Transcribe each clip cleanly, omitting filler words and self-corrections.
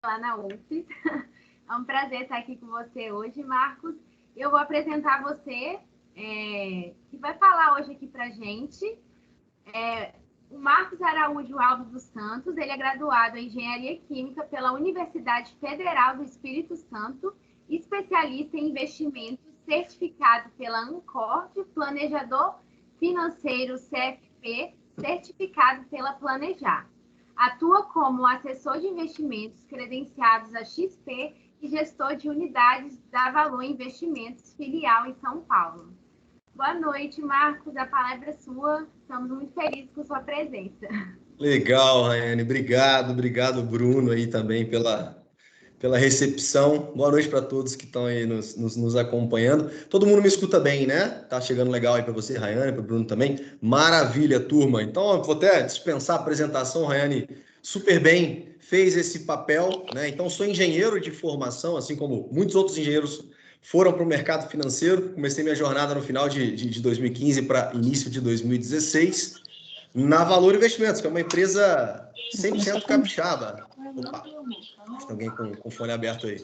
lá na UFES. É um prazer estar aqui com você hoje, Marcos. Eu vou apresentar você, que vai falar hoje aqui para a gente. O Marcos Araújo Alves dos Santos, ele é graduado em Engenharia Química pela Universidade Federal do Espírito Santo, especialista em investimentos, certificado pela Ancor, planejador financeiro CFP, certificado pela Planejar. Atua como assessor de investimentos credenciados a XP e gestor de unidades da Valor Investimentos, filial em São Paulo. Boa noite, Marcos. A palavra é sua. Estamos muito felizes com sua presença. Legal, Rayane. Obrigado, Bruno, aí também pela recepção. Boa noite para todos que estão aí nos acompanhando. Todo mundo me escuta bem, né? Tá chegando legal aí para você, Rayane, para o Bruno também. Maravilha, turma. Então, eu vou até dispensar a apresentação, Rayane super bem fez esse papel, né? Então, sou engenheiro de formação, assim como muitos outros engenheiros foram para o mercado financeiro. Comecei minha jornada no final de 2015 para início de 2016, na Valor Investimentos, que é uma empresa 100% capixaba. Opa, tem alguém com fone aberto aí.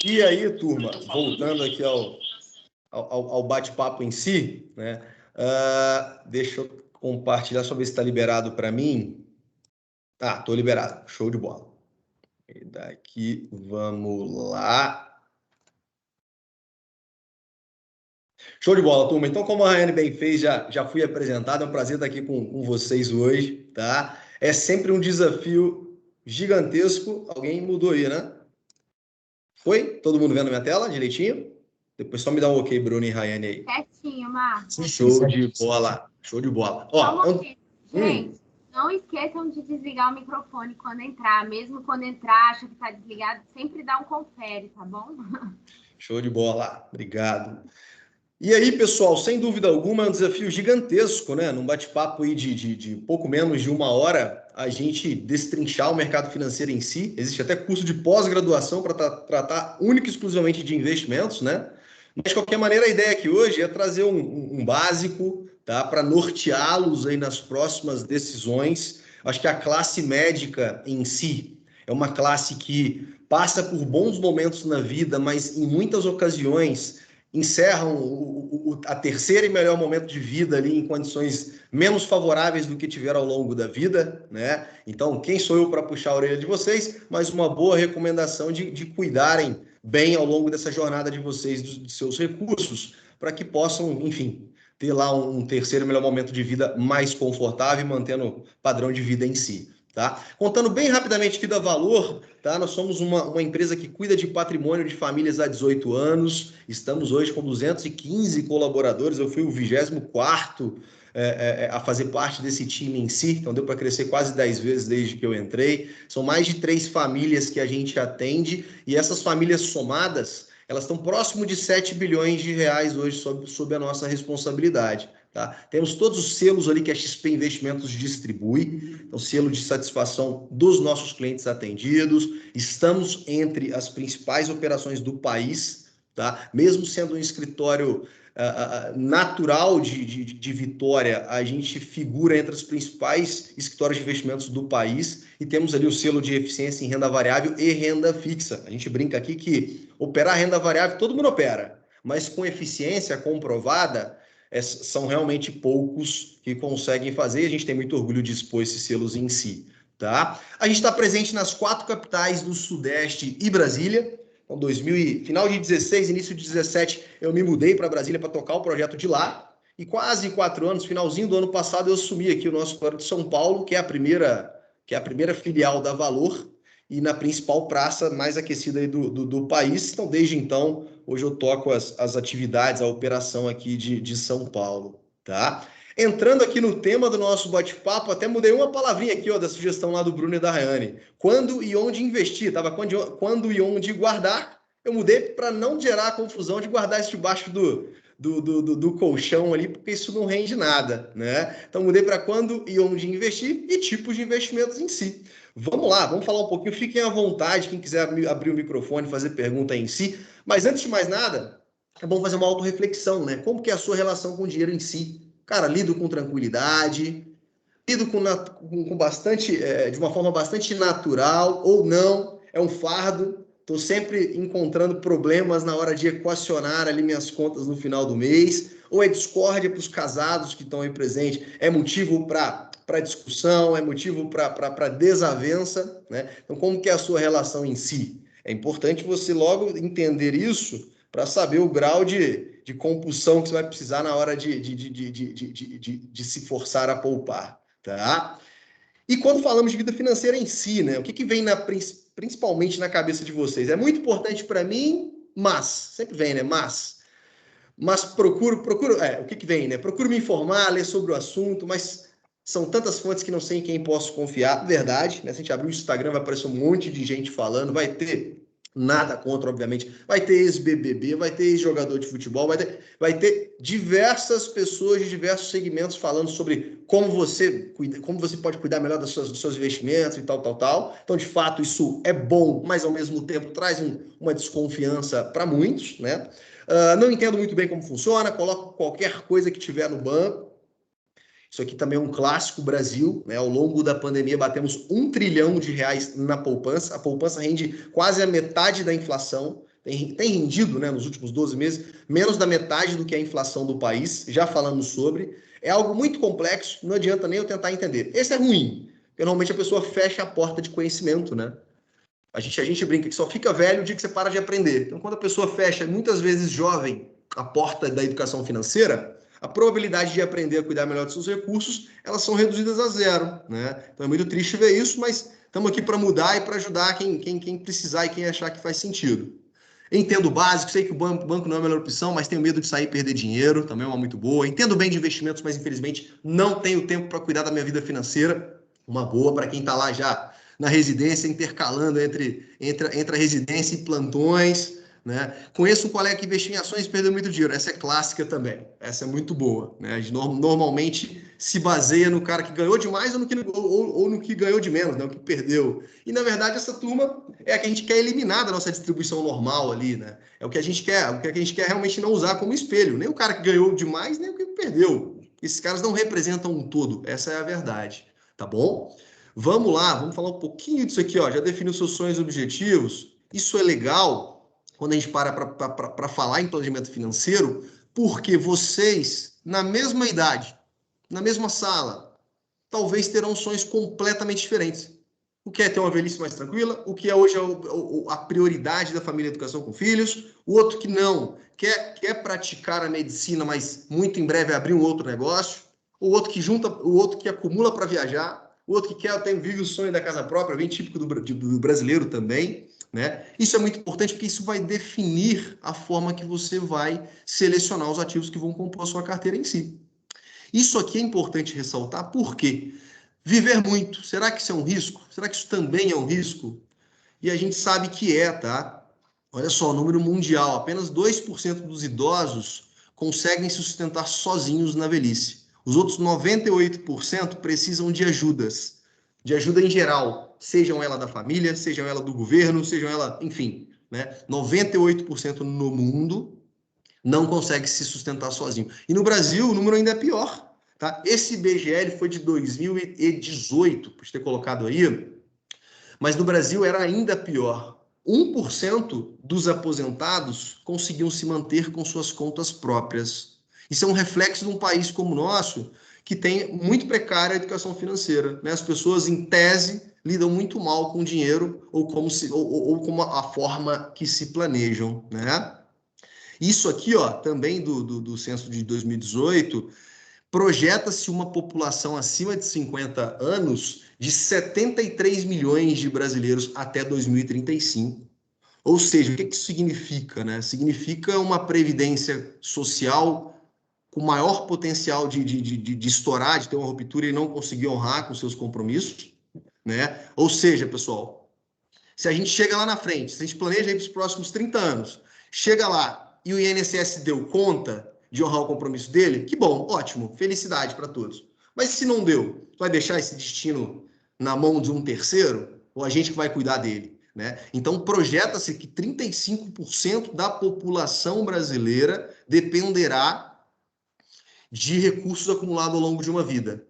E aí, turma, voltando aqui ao bate-papo em si, né? Deixa eu compartilhar, só ver se está liberado para mim. Ah, estou liberado. Show de bola. E daqui, vamos lá. Show de bola, turma. Então, como a Rayane bem fez, já fui apresentado. É um prazer estar aqui com vocês hoje, tá? É sempre um desafio gigantesco. Alguém mudou aí, né? Foi? Todo mundo vendo minha tela direitinho? Depois só me dá um ok, Bruno e Rayane aí. Certinho, Marcos. Show de bola. Show de bola. Ó, gente, não esqueçam de desligar o microfone quando entrar. Mesmo quando entrar, acha que está desligado, sempre dá um confere, tá bom? Show de bola. Obrigado. E aí, pessoal, sem dúvida alguma, é um desafio gigantesco, né? Num bate-papo aí de pouco menos de uma hora, a gente destrinchar o mercado financeiro em si. Existe até curso de pós-graduação para tratar única e exclusivamente de investimentos, né? Mas, de qualquer maneira, a ideia aqui hoje é trazer um básico, tá? Para norteá-los aí nas próximas decisões. Acho que a classe médica em si é uma classe que passa por bons momentos na vida, mas em muitas ocasiões encerram a terceira e melhor momento de vida ali em condições menos favoráveis do que tiveram ao longo da vida, né? Então, quem sou eu para puxar a orelha de vocês? Mas uma boa recomendação de cuidarem bem ao longo dessa jornada de vocês, de seus recursos, para que possam, enfim, ter lá um terceiro e melhor momento de vida mais confortável e mantendo o padrão de vida em si. Tá? Contando bem rapidamente aqui da Valor, tá? Nós somos uma empresa que cuida de patrimônio de famílias há 18 anos, estamos hoje com 215 colaboradores, eu fui o 24º a fazer parte desse time em si, então deu para crescer quase 10 vezes desde que eu entrei. São mais de 3 famílias que a gente atende, e essas famílias somadas, elas estão próximo de 7 bilhões de reais hoje sob a nossa responsabilidade. Tá? Temos todos os selos ali que a XP Investimentos distribui, então selo de satisfação dos nossos clientes atendidos, estamos entre as principais operações do país, tá? Mesmo sendo um escritório natural de Vitória, a gente figura entre os principais escritórios de investimentos do país e temos ali o selo de eficiência em renda variável e renda fixa. A gente brinca aqui que operar renda variável todo mundo opera, mas com eficiência comprovada, são realmente poucos que conseguem fazer, e a gente tem muito orgulho de expor esses selos em si. Tá? A gente está presente nas 4 capitais do Sudeste e Brasília. Então, final de 16, início de 17, eu me mudei para Brasília para tocar o projeto de lá. E quase 4 anos, finalzinho do ano passado, eu assumi aqui o nosso escritório de São Paulo, que é a primeira filial da Valor, e na principal praça mais aquecida aí do país. Então, desde então, hoje eu toco as atividades, a operação aqui de São Paulo, tá? Entrando aqui no tema do nosso bate-papo, até mudei uma palavrinha aqui, ó, da sugestão lá do Bruno e da Rayane. Quando e onde investir, tava quando e onde guardar. Eu mudei para não gerar a confusão de guardar isso debaixo do colchão ali, porque isso não rende nada, né? Então, mudei para quando e onde investir e tipos de investimentos em si. Vamos lá, vamos falar um pouquinho. Fiquem à vontade, quem quiser abrir o microfone, fazer pergunta em si. Mas antes de mais nada, é bom fazer uma autorreflexão, né? Como que é a sua relação com o dinheiro em si? Cara, lido com tranquilidade, com bastante, de uma forma bastante natural, ou não, é um fardo. Estou sempre encontrando problemas na hora de equacionar ali minhas contas no final do mês, ou é discórdia para os casados que estão aí presentes, é motivo para discussão, é motivo para desavença, né? Então, como que é a sua relação em si? É importante você logo entender isso para saber o grau de compulsão que você vai precisar na hora de se forçar a poupar, tá? E quando falamos de vida financeira em si, né? O que vem principalmente na cabeça de vocês? É muito importante para mim, mas sempre vem, né? Mas o que vem, né? Procuro me informar, ler sobre o assunto, mas são tantas fontes que não sei em quem posso confiar. Verdade, né? Se a gente abrir o Instagram, vai aparecer um monte de gente falando, vai ter nada contra, obviamente. Vai ter ex-BBB, vai ter ex-jogador de futebol, vai ter diversas pessoas de diversos segmentos falando sobre como você pode cuidar melhor dos seus investimentos e tal, tal, tal. Então, de fato, isso é bom, mas ao mesmo tempo traz uma desconfiança para muitos, né? Não entendo muito bem como funciona, coloco qualquer coisa que tiver no banco. Isso aqui também é um clássico Brasil, né? Ao longo da pandemia batemos R$ 1 trilhão na poupança. A poupança rende quase a metade da inflação. Tem rendido, né, nos últimos 12 meses, menos da metade do que a inflação do país. Já falamos sobre. É algo muito complexo, não adianta nem eu tentar entender. Esse é ruim, porque normalmente a pessoa fecha a porta de conhecimento, né? A gente brinca que só fica velho o dia que você para de aprender. Então, quando a pessoa fecha, muitas vezes jovem, a porta da educação financeira, a probabilidade de aprender a cuidar melhor dos seus recursos, elas são reduzidas a zero, né? Então é muito triste ver isso, mas estamos aqui para mudar e para ajudar quem precisar e quem achar que faz sentido. Entendo o básico, sei que o banco não é a melhor opção, mas tenho medo de sair e perder dinheiro, também é uma muito boa. Entendo bem de investimentos, mas infelizmente não tenho tempo para cuidar da minha vida financeira. Uma boa para quem está lá já na residência, intercalando entre a residência e plantões, né? Conheço um colega que investiu em ações e perdeu muito dinheiro. Essa é clássica também. Essa é muito boa, né? A gente normalmente se baseia no cara que ganhou demais ou no que ganhou de menos, né? O que perdeu. E, na verdade, essa turma é a que a gente quer eliminar da nossa distribuição normal ali, né? É o que a gente quer, o que a gente quer realmente não usar como espelho. Nem o cara que ganhou demais, nem o que perdeu. Esses caras não representam um todo. Essa é a verdade, tá bom? Vamos lá, vamos falar um pouquinho disso aqui, ó. Já definiu seus sonhos e objetivos. Isso é legal quando a gente para falar em planejamento financeiro, porque vocês, na mesma idade, na mesma sala, talvez terão sonhos completamente diferentes. O que é ter uma velhice mais tranquila, o que é hoje a prioridade da família e educação com filhos, o outro que não, quer praticar a medicina, mas muito em breve abrir um outro negócio, o outro que acumula para viajar, o outro que vive o sonho da casa própria, bem típico do brasileiro também, né? Isso é muito importante porque isso vai definir a forma que você vai selecionar os ativos que vão compor a sua carteira em si. Isso aqui é importante ressaltar, porque viver muito, será que isso é um risco? Será que isso também é um risco? E a gente sabe que é, tá? Olha só, o número mundial, apenas 2% dos idosos conseguem se sustentar sozinhos na velhice. Os outros 98% precisam de de ajuda em geral, sejam ela da família, sejam ela do governo, sejam ela, enfim, né? 98% no mundo não consegue se sustentar sozinho. E no Brasil, o número ainda é pior. Tá? Esse IBGE foi de 2018, por ter colocado aí, mas no Brasil era ainda pior. 1% dos aposentados conseguiam se manter com suas contas próprias. Isso é um reflexo de um país como o nosso, que tem muito precária a educação financeira. Né? As pessoas, em tese, lidam muito mal com o dinheiro ou como a forma que se planejam. Né? Isso aqui, ó, também do censo de 2018, projeta-se uma população acima de 50 anos de 73 milhões de brasileiros até 2035. Ou seja, o que isso significa? Né? Significa uma previdência social com maior potencial de estourar, de ter uma ruptura e não conseguir honrar com seus compromissos. Né? Ou seja, pessoal, se a gente chega lá na frente, se a gente planeja aí para os próximos 30 anos, chega lá e o INSS deu conta de honrar o compromisso dele, que bom, ótimo, felicidade para todos. Mas se não deu, vai deixar esse destino na mão de um terceiro? Ou a gente que vai cuidar dele? Né? Então, projeta-se que 35% da população brasileira dependerá de recursos acumulados ao longo de uma vida.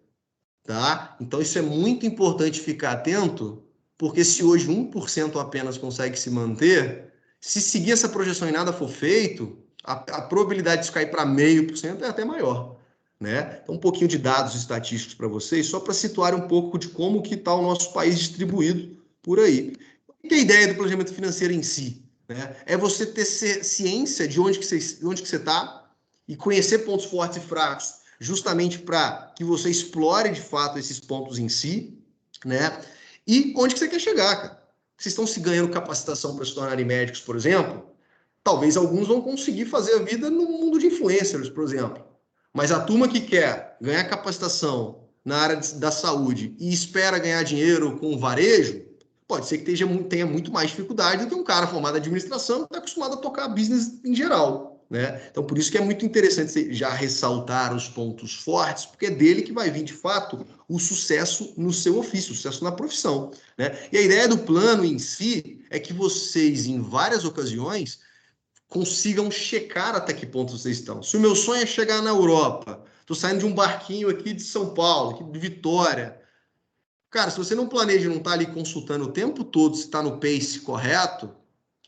tá? Então, isso é muito importante ficar atento, porque se hoje 1% apenas consegue se manter, se seguir essa projeção e nada for feito, a probabilidade disso cair para 0,5% é até maior, né? Então, um pouquinho de dados estatísticos para vocês, só para situar um pouco de como que está o nosso país distribuído por aí. O que é a ideia do planejamento financeiro em si? Né? É você ter ciência de onde que você está e conhecer pontos fortes e fracos, justamente para que você explore de fato esses pontos em si, né? E onde que você quer chegar, cara? Vocês estão se ganhando capacitação para se tornarem médicos, por exemplo? Talvez alguns vão conseguir fazer a vida no mundo de influencers, por exemplo. Mas a turma que quer ganhar capacitação na área da saúde e espera ganhar dinheiro com o varejo, pode ser que tenha muito mais dificuldade do que um cara formado em administração que está acostumado a tocar business em geral, né? Então, por isso que é muito interessante já ressaltar os pontos fortes, porque é dele que vai vir, de fato, o sucesso no seu ofício, o sucesso na profissão, né? E a ideia do plano em si é que vocês, em várias ocasiões, consigam checar até que ponto vocês estão. Se o meu sonho é chegar na Europa, estou saindo de um barquinho aqui de São Paulo, aqui de Vitória. Cara, se você não planeja e não está ali consultando o tempo todo se está no pace correto,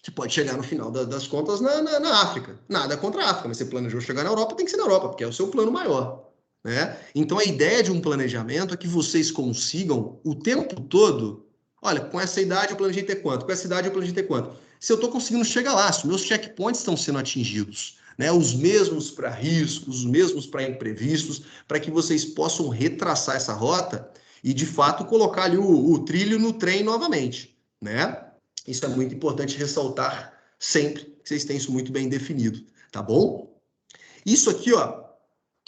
você pode chegar no final das contas na África. Nada contra a África, mas você planejou chegar na Europa, tem que ser na Europa, porque é o seu plano maior. Né? Então, a ideia de um planejamento é que vocês consigam o tempo todo. Olha, com essa idade eu planejei ter quanto? Com essa idade eu planejei ter quanto? Se eu estou conseguindo chegar lá, se meus checkpoints estão sendo atingidos, né? Os mesmos para riscos, os mesmos para imprevistos, para que vocês possam retraçar essa rota e, de fato, colocar ali o trilho no trem novamente, né? Isso é muito importante ressaltar sempre que vocês têm isso muito bem definido, tá bom? Isso aqui, ó,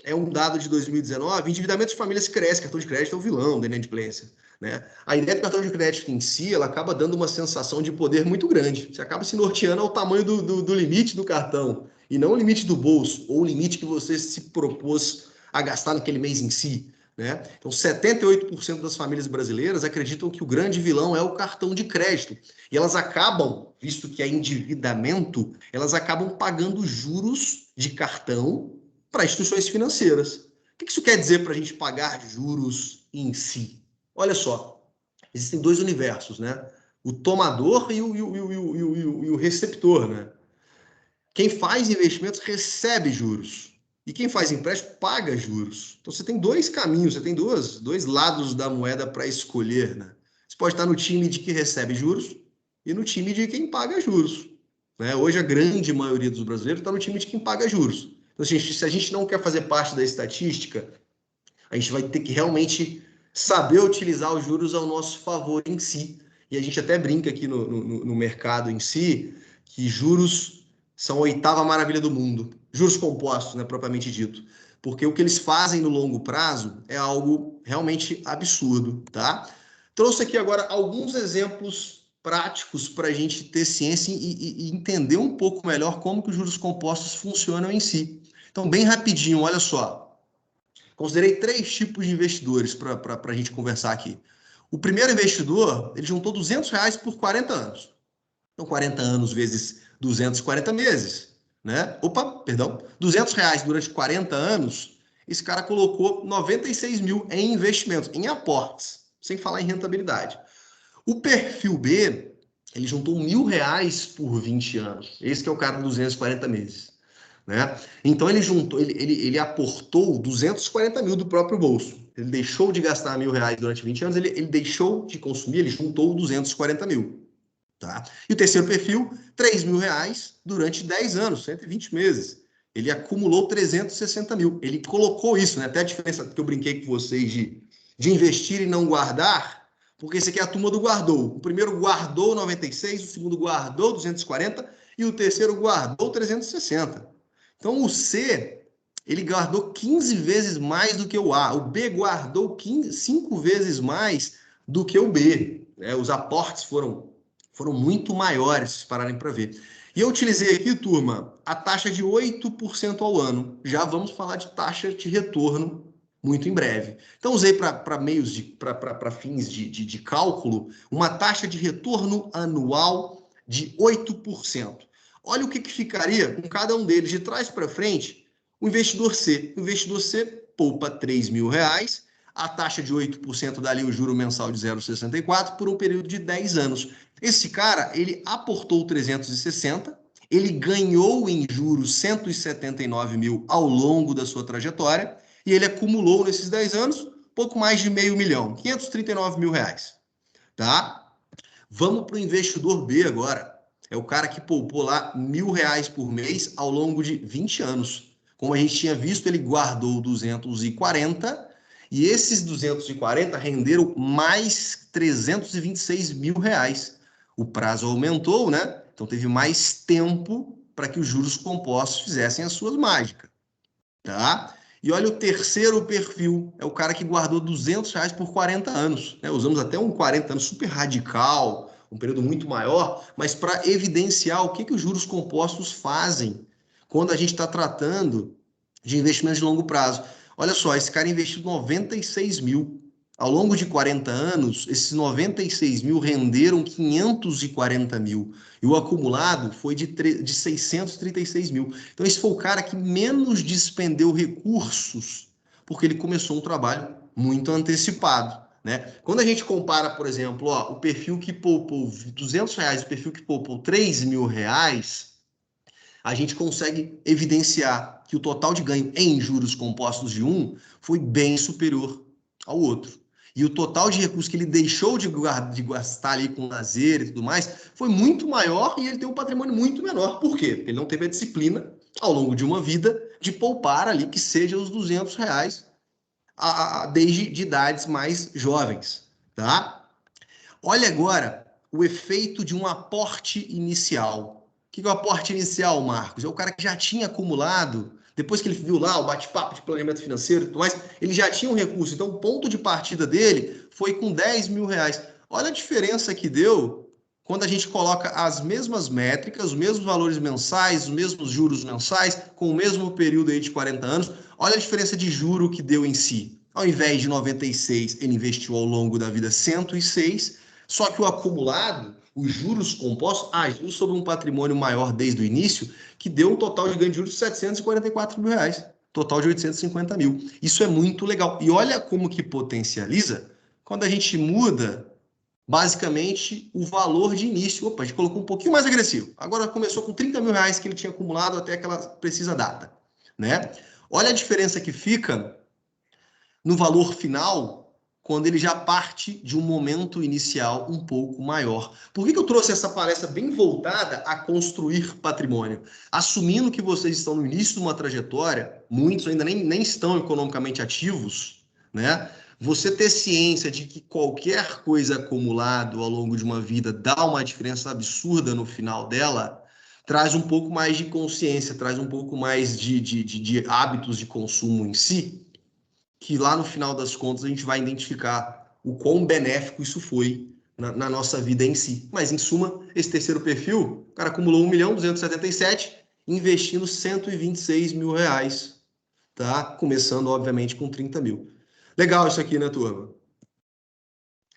é um dado de 2019, endividamento de famílias cresce, cartão de crédito é o vilão da inadimplência, né? A ideia do cartão de crédito em si, ela acaba dando uma sensação de poder muito grande. Você acaba se norteando ao tamanho do limite do cartão, e não o limite do bolso, ou o limite que você se propôs a gastar naquele mês em si, né? Então, 78% das famílias brasileiras acreditam que o grande vilão é o cartão de crédito. E elas acabam, visto que é endividamento, elas acabam pagando juros de cartão para instituições financeiras. O que isso quer dizer para a gente pagar juros em si? Olha só, existem dois universos, né? O tomador e o receptor, né? Quem faz investimentos recebe juros. E quem faz empréstimo paga juros. Então você tem dois caminhos, você tem dois lados da moeda para escolher, né? Você pode estar no time de quem recebe juros e no time de quem paga juros. Né? Hoje a grande maioria dos brasileiros está no time de quem paga juros. Então, se a gente não quer fazer parte da estatística, a gente vai ter que realmente saber utilizar os juros ao nosso favor em si. E a gente até brinca aqui no mercado em si que juros são a oitava maravilha do mundo. Juros compostos, né, propriamente dito. Porque o que eles fazem no longo prazo é algo realmente absurdo, tá? Trouxe aqui agora alguns exemplos práticos para a gente ter ciência e entender um pouco melhor como que os juros compostos funcionam em si. Então, bem rapidinho, olha só. Considerei 3 tipos de investidores para a gente conversar aqui. O primeiro investidor, ele juntou R$200 por 40 anos. Então, 40 anos vezes 240 meses, né? Opa, perdão. R$200 durante 40 anos, esse cara colocou 96 mil em investimentos, em aportes, sem falar em rentabilidade. O perfil B, ele juntou R$1.000 por 20 anos. Esse que é o cara de 240 meses. Né? Então ele aportou 240 mil do próprio bolso. Ele deixou de gastar R$1.000 durante 20 anos, ele deixou de consumir, ele juntou 240 mil. Tá? E o terceiro perfil, R$3.000 durante 10 anos, 120 meses. Ele acumulou 360 mil. Ele colocou isso, né? Até a diferença que eu brinquei com vocês de investir e não guardar, porque esse aqui é a turma do guardou. O primeiro guardou 96, o segundo guardou 240 e o terceiro guardou 360. Então, o C, ele guardou 15 vezes mais do que o A. O B guardou 5 vezes mais do que o B. Né? Os aportes foram muito maiores, se pararem para ver. E eu utilizei aqui, turma, a taxa de 8% ao ano. Já vamos falar de taxa de retorno muito em breve. Então, usei para meios para fins de cálculo uma taxa de retorno anual de 8%. Olha o que ficaria com cada um deles de trás para frente. O investidor C. O investidor C poupa R$3.000, a taxa de 8% dá ali o juro mensal de 0,64 por um período de 10 anos. Esse cara, ele aportou 360, ele ganhou em juros 179 mil ao longo da sua trajetória e ele acumulou nesses 10 anos pouco mais de R$500 mil, 539 mil reais, tá? Vamos para o investidor B agora. É o cara que poupou lá R$1.000 por mês ao longo de 20 anos. Como a gente tinha visto, ele guardou 240 e esses 240 renderam mais 326 mil reais. O prazo aumentou, né? Então teve mais tempo para que os juros compostos fizessem as suas mágicas, tá? E olha o terceiro perfil, é o cara que guardou R$200 por 40 anos. Né? Usamos até um 40 anos super radical, um período muito maior, mas para evidenciar o que os juros compostos fazem quando a gente está tratando de investimentos de longo prazo. Olha só, esse cara investiu 96 mil. Ao longo de 40 anos, esses 96 mil renderam 540 mil. E o acumulado foi de 636 mil. Então, esse foi o cara que menos despendeu recursos, porque ele começou um trabalho muito antecipado. Né? Quando a gente compara, por exemplo, ó, o perfil que poupou R$200 e o perfil que poupou R$3.000, a gente consegue evidenciar que o total de ganho em juros compostos de um foi bem superior ao outro. E o total de recursos que ele deixou de gastar ali com lazer e tudo mais foi muito maior e ele tem um patrimônio muito menor. Por quê? Porque ele não teve a disciplina, ao longo de uma vida, de poupar ali que seja os R$200 desde de idades mais jovens. Tá? Olha agora o efeito de um aporte inicial. O que é o aporte inicial, Marcos? É o cara que já tinha acumulado, depois que ele viu lá o bate-papo de planejamento financeiro e tudo mais, ele já tinha um recurso. Então, o ponto de partida dele foi com R$10.000. Olha a diferença que deu quando a gente coloca as mesmas métricas, os mesmos valores mensais, os mesmos juros mensais, com o mesmo período aí de 40 anos. Olha a diferença de juro que deu em si. Ao invés de 96, ele investiu ao longo da vida 106, só que o acumulado, os juros compostos, agiu sobre um patrimônio maior desde o início, que deu um total de ganho de juros de R$744 mil. Total de 850 mil. Isso é muito legal. E olha como que potencializa quando a gente muda, basicamente, o valor de início. Opa, a gente colocou um pouquinho mais agressivo. Agora começou com R$30 mil que ele tinha acumulado até aquela precisa data. Né? Olha a diferença que fica no valor final, quando ele já parte de um momento inicial um pouco maior. Por que eu trouxe essa palestra bem voltada a construir patrimônio? Assumindo que vocês estão no início de uma trajetória, muitos ainda nem estão economicamente ativos, né? Você ter ciência de que qualquer coisa acumulada ao longo de uma vida dá uma diferença absurda no final dela, traz um pouco mais de consciência, traz um pouco mais de hábitos de consumo em si, que lá no final das contas a gente vai identificar o quão benéfico isso foi na nossa vida em si. Mas, em suma, esse terceiro perfil, o cara acumulou 1.277.000, investindo R$126 mil, tá? Começando, obviamente, com 30 mil. Legal isso aqui, né, turma?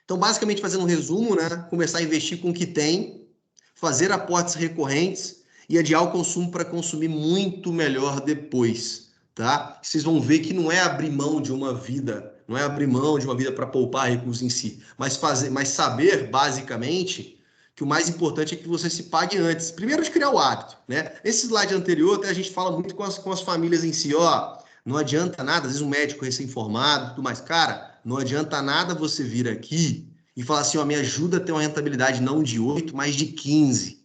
Então, basicamente, fazendo um resumo, né? Começar a investir com o que tem, fazer aportes recorrentes e adiar o consumo para consumir muito melhor depois. Tá? Vocês vão ver que não é abrir mão de uma vida, não é abrir mão de uma vida para poupar recursos em si, mas saber, basicamente, que o mais importante é que você se pague antes. Primeiro de criar o hábito, né? Nesse slide anterior, até a gente fala muito com as famílias em si, ó, não adianta nada, às vezes um médico recém-formado, tudo mais, cara, não adianta nada você vir aqui e falar assim, ó, me ajuda a ter uma rentabilidade não de 8, mas de 15.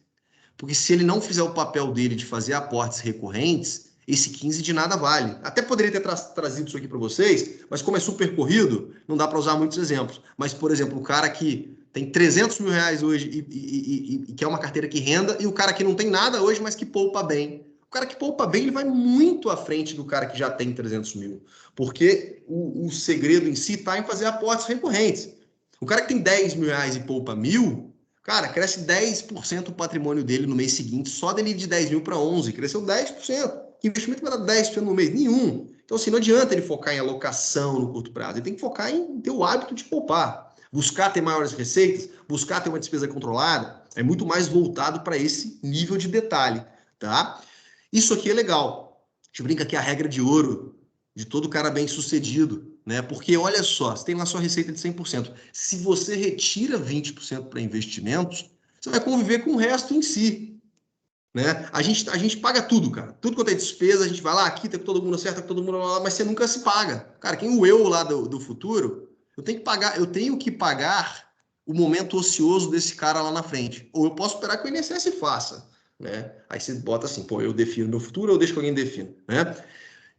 Porque se ele não fizer o papel dele de fazer aportes recorrentes, esse 15 de nada vale. Até poderia ter trazido isso aqui para vocês, mas como é super corrido, não dá para usar muitos exemplos. Mas, por exemplo, o cara que tem R$300 mil hoje e quer uma carteira que renda, e o cara que não tem nada hoje, mas que poupa bem. O cara que poupa bem, ele vai muito à frente do cara que já tem 300 mil. Porque o segredo em si está em fazer aportes recorrentes. O cara que tem R$10 mil e poupa 1.000, cara, cresce 10% o patrimônio dele no mês seguinte, só dele de 10 mil para 11, cresceu 10%. Que investimento vai dar 10% no mês? Nenhum. Então, assim, não adianta ele focar em alocação no curto prazo, ele tem que focar em ter o hábito de poupar, buscar ter maiores receitas, buscar ter uma despesa controlada, é muito mais voltado para esse nível de detalhe, tá? Isso aqui é legal. A gente brinca que é a regra de ouro de todo cara bem-sucedido. né? Porque, olha só, você tem lá sua receita de 100%. Se você retira 20% para investimentos, você vai conviver com o resto em si, né? A gente paga tudo, cara. Tudo quanto é despesa, a gente vai lá, aqui, tá com todo mundo certo, tá com todo mundo lá, mas você nunca se paga. Cara, quem o eu lá do futuro, eu tenho que pagar o momento ocioso desse cara lá na frente. Ou eu posso esperar que o INSS faça, né? Aí você bota assim, pô, eu defino meu futuro, ou eu deixo que alguém defina, né?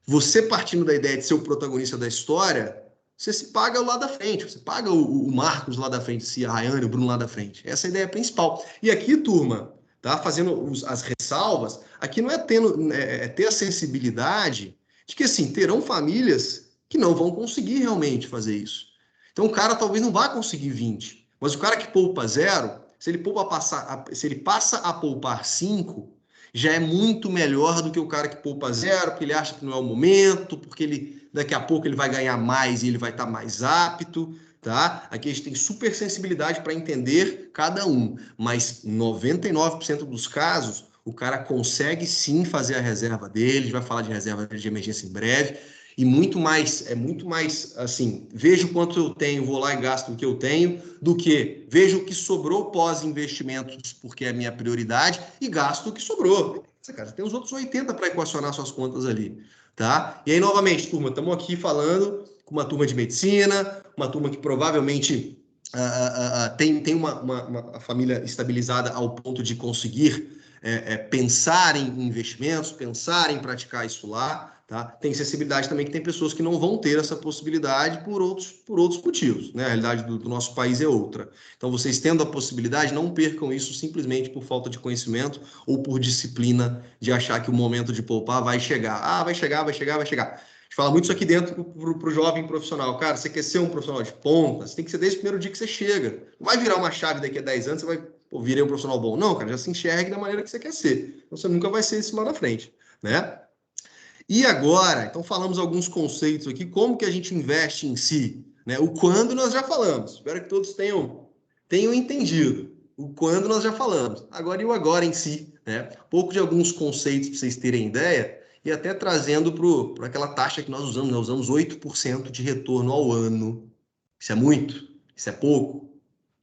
Você partindo da ideia de ser o protagonista da história, você se paga lá da frente, você paga o Marcos lá da frente, se a Rayane, o Bruno lá da frente. Essa é a ideia principal. E aqui, turma, tá fazendo as ressalvas, aqui não é ter a sensibilidade de que, assim, terão famílias que não vão conseguir realmente fazer isso. Então, o cara talvez não vá conseguir 20, mas o cara que poupa zero, se ele passa a poupar 5, já é muito melhor do que o cara que poupa zero, porque ele acha que não é o momento, porque daqui a pouco ele vai ganhar mais e ele vai estar mais apto, tá? Aqui a gente tem super sensibilidade para entender cada um, mas 99% dos casos o cara consegue sim fazer a reserva dele, a gente vai falar de reserva de emergência em breve, e muito mais assim, vejo quanto eu tenho, vou lá e gasto o que eu tenho, do que vejo o que sobrou pós-investimentos, porque é a minha prioridade, e gasto o que sobrou. Cara, tem os outros 80 para equacionar suas contas ali, tá? E aí, novamente, turma, estamos aqui falando com uma turma de medicina, uma turma que provavelmente tem uma família estabilizada ao ponto de conseguir pensar em investimentos, pensar em praticar isso lá. Tá? Tem sensibilidade também que tem pessoas que não vão ter essa possibilidade por outros motivos, né? A realidade do nosso país é outra. Então, vocês tendo a possibilidade, não percam isso simplesmente por falta de conhecimento ou por disciplina de achar que o momento de poupar vai chegar. Ah, vai chegar, vai chegar, vai chegar. A gente fala muito isso aqui dentro para o jovem profissional. Cara, você quer ser um profissional de ponta, você tem que ser desde o primeiro dia que você chega. Não vai virar uma chave daqui a 10 anos, você vai, pô, virei um profissional bom. Não, cara, já se enxergue da maneira que você quer ser. Então, você nunca vai ser isso lá na frente, né? E agora, então falamos alguns conceitos aqui, como que a gente investe em si, né? O quando nós já falamos, espero que todos tenham entendido. O quando nós já falamos. Agora e o agora em si, né? Um pouco de alguns conceitos para vocês terem ideia e até trazendo para aquela taxa que nós usamos, nós usamos 8% de retorno ao ano. Isso é muito? Isso é pouco?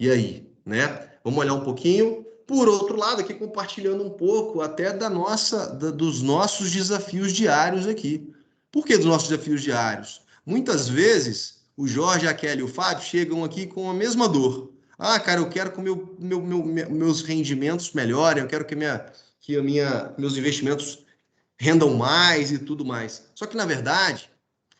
E aí, né? Vamos olhar um pouquinho. Por outro lado, aqui compartilhando um pouco até dos nossos desafios diários aqui. Por que dos nossos desafios diários? Muitas vezes, o Jorge, a Kelly e o Fábio chegam aqui com a mesma dor. Ah, cara, eu quero que meus rendimentos melhorem, eu quero que meus investimentos rendam mais e tudo mais. Só que, na verdade,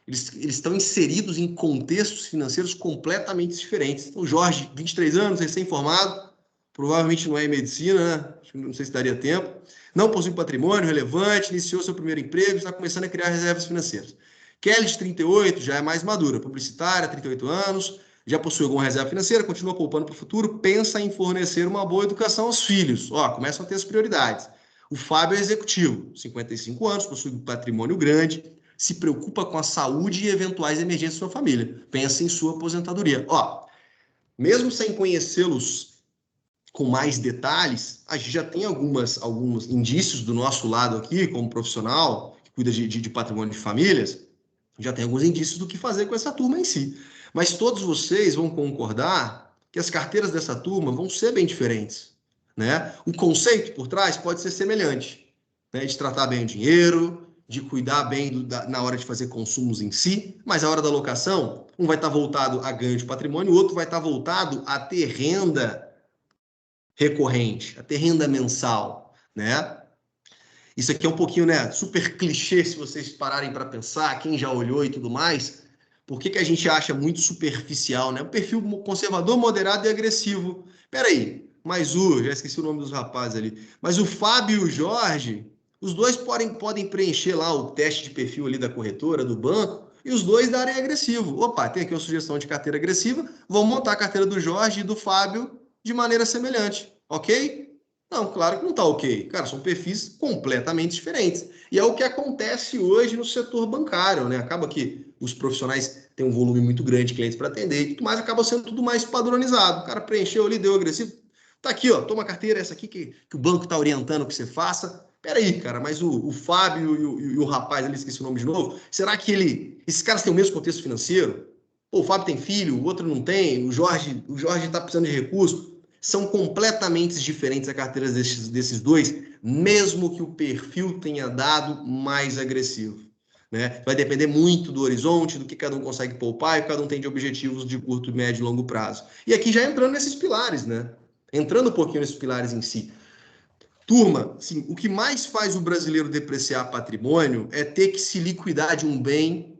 eles estão inseridos em contextos financeiros completamente diferentes. Então, o Jorge, 23 anos, recém-formado, provavelmente não é em medicina, né? Não sei se daria tempo. Não possui patrimônio relevante, iniciou seu primeiro emprego, está começando a criar reservas financeiras. Kelly, de 38, já é mais madura, publicitária, 38 anos, já possui alguma reserva financeira, continua poupando para o futuro, pensa em fornecer uma boa educação aos filhos. Ó, começam a ter as prioridades. O Fábio é executivo, 55 anos, possui um patrimônio grande, se preocupa com a saúde e eventuais emergências da sua família. Pensa em sua aposentadoria. Ó, mesmo sem conhecê-los com mais detalhes, a gente já tem alguns indícios do nosso lado aqui, como profissional, que cuida de patrimônio de famílias, já tem alguns indícios do que fazer com essa turma em si. Mas todos vocês vão concordar que as carteiras dessa turma vão ser bem diferentes, né? O conceito por trás pode ser semelhante, né? De tratar bem o dinheiro, de cuidar bem na hora de fazer consumos em si, mas a hora da alocação, um vai estar voltado a ganho de patrimônio, o outro vai estar voltado a ter renda recorrente, a ter renda mensal, né? Isso aqui é um pouquinho, né, super clichê se vocês pararem para pensar, quem já olhou e tudo mais. Por que a gente acha muito superficial, né? Um perfil conservador, moderado e agressivo. Peraí, já esqueci o nome dos rapazes ali, mas o Fábio e o Jorge, os dois podem preencher lá o teste de perfil ali da corretora, do banco, e os dois darem agressivo. Opa, tem aqui uma sugestão de carteira agressiva, vamos montar a carteira do Jorge e do Fábio de maneira semelhante, ok? Não, claro que não está ok. Cara, são perfis completamente diferentes. E é o que acontece hoje no setor bancário, né? Acaba que os profissionais têm um volume muito grande de clientes para atender e tudo mais, acaba sendo tudo mais padronizado. O cara preencheu ali, deu agressivo. Tá aqui, ó, toma a carteira, essa aqui que o banco está orientando que você faça. peraí, cara, mas o Fábio e o rapaz ali, esqueci o nome de novo, será que esses caras têm o mesmo contexto financeiro? Pô, o Fábio tem filho, o outro não tem, o Jorge está precisando de recurso. São completamente diferentes as carteiras desses dois, mesmo que o perfil tenha dado mais agressivo. Né? Vai depender muito do horizonte, do que cada um consegue poupar e o que cada um tem de objetivos de curto, médio e longo prazo. E aqui já entrando nesses pilares, né? Entrando um pouquinho nesses pilares em si. Turma, assim, o que mais faz o brasileiro depreciar patrimônio é ter que se liquidar de um bem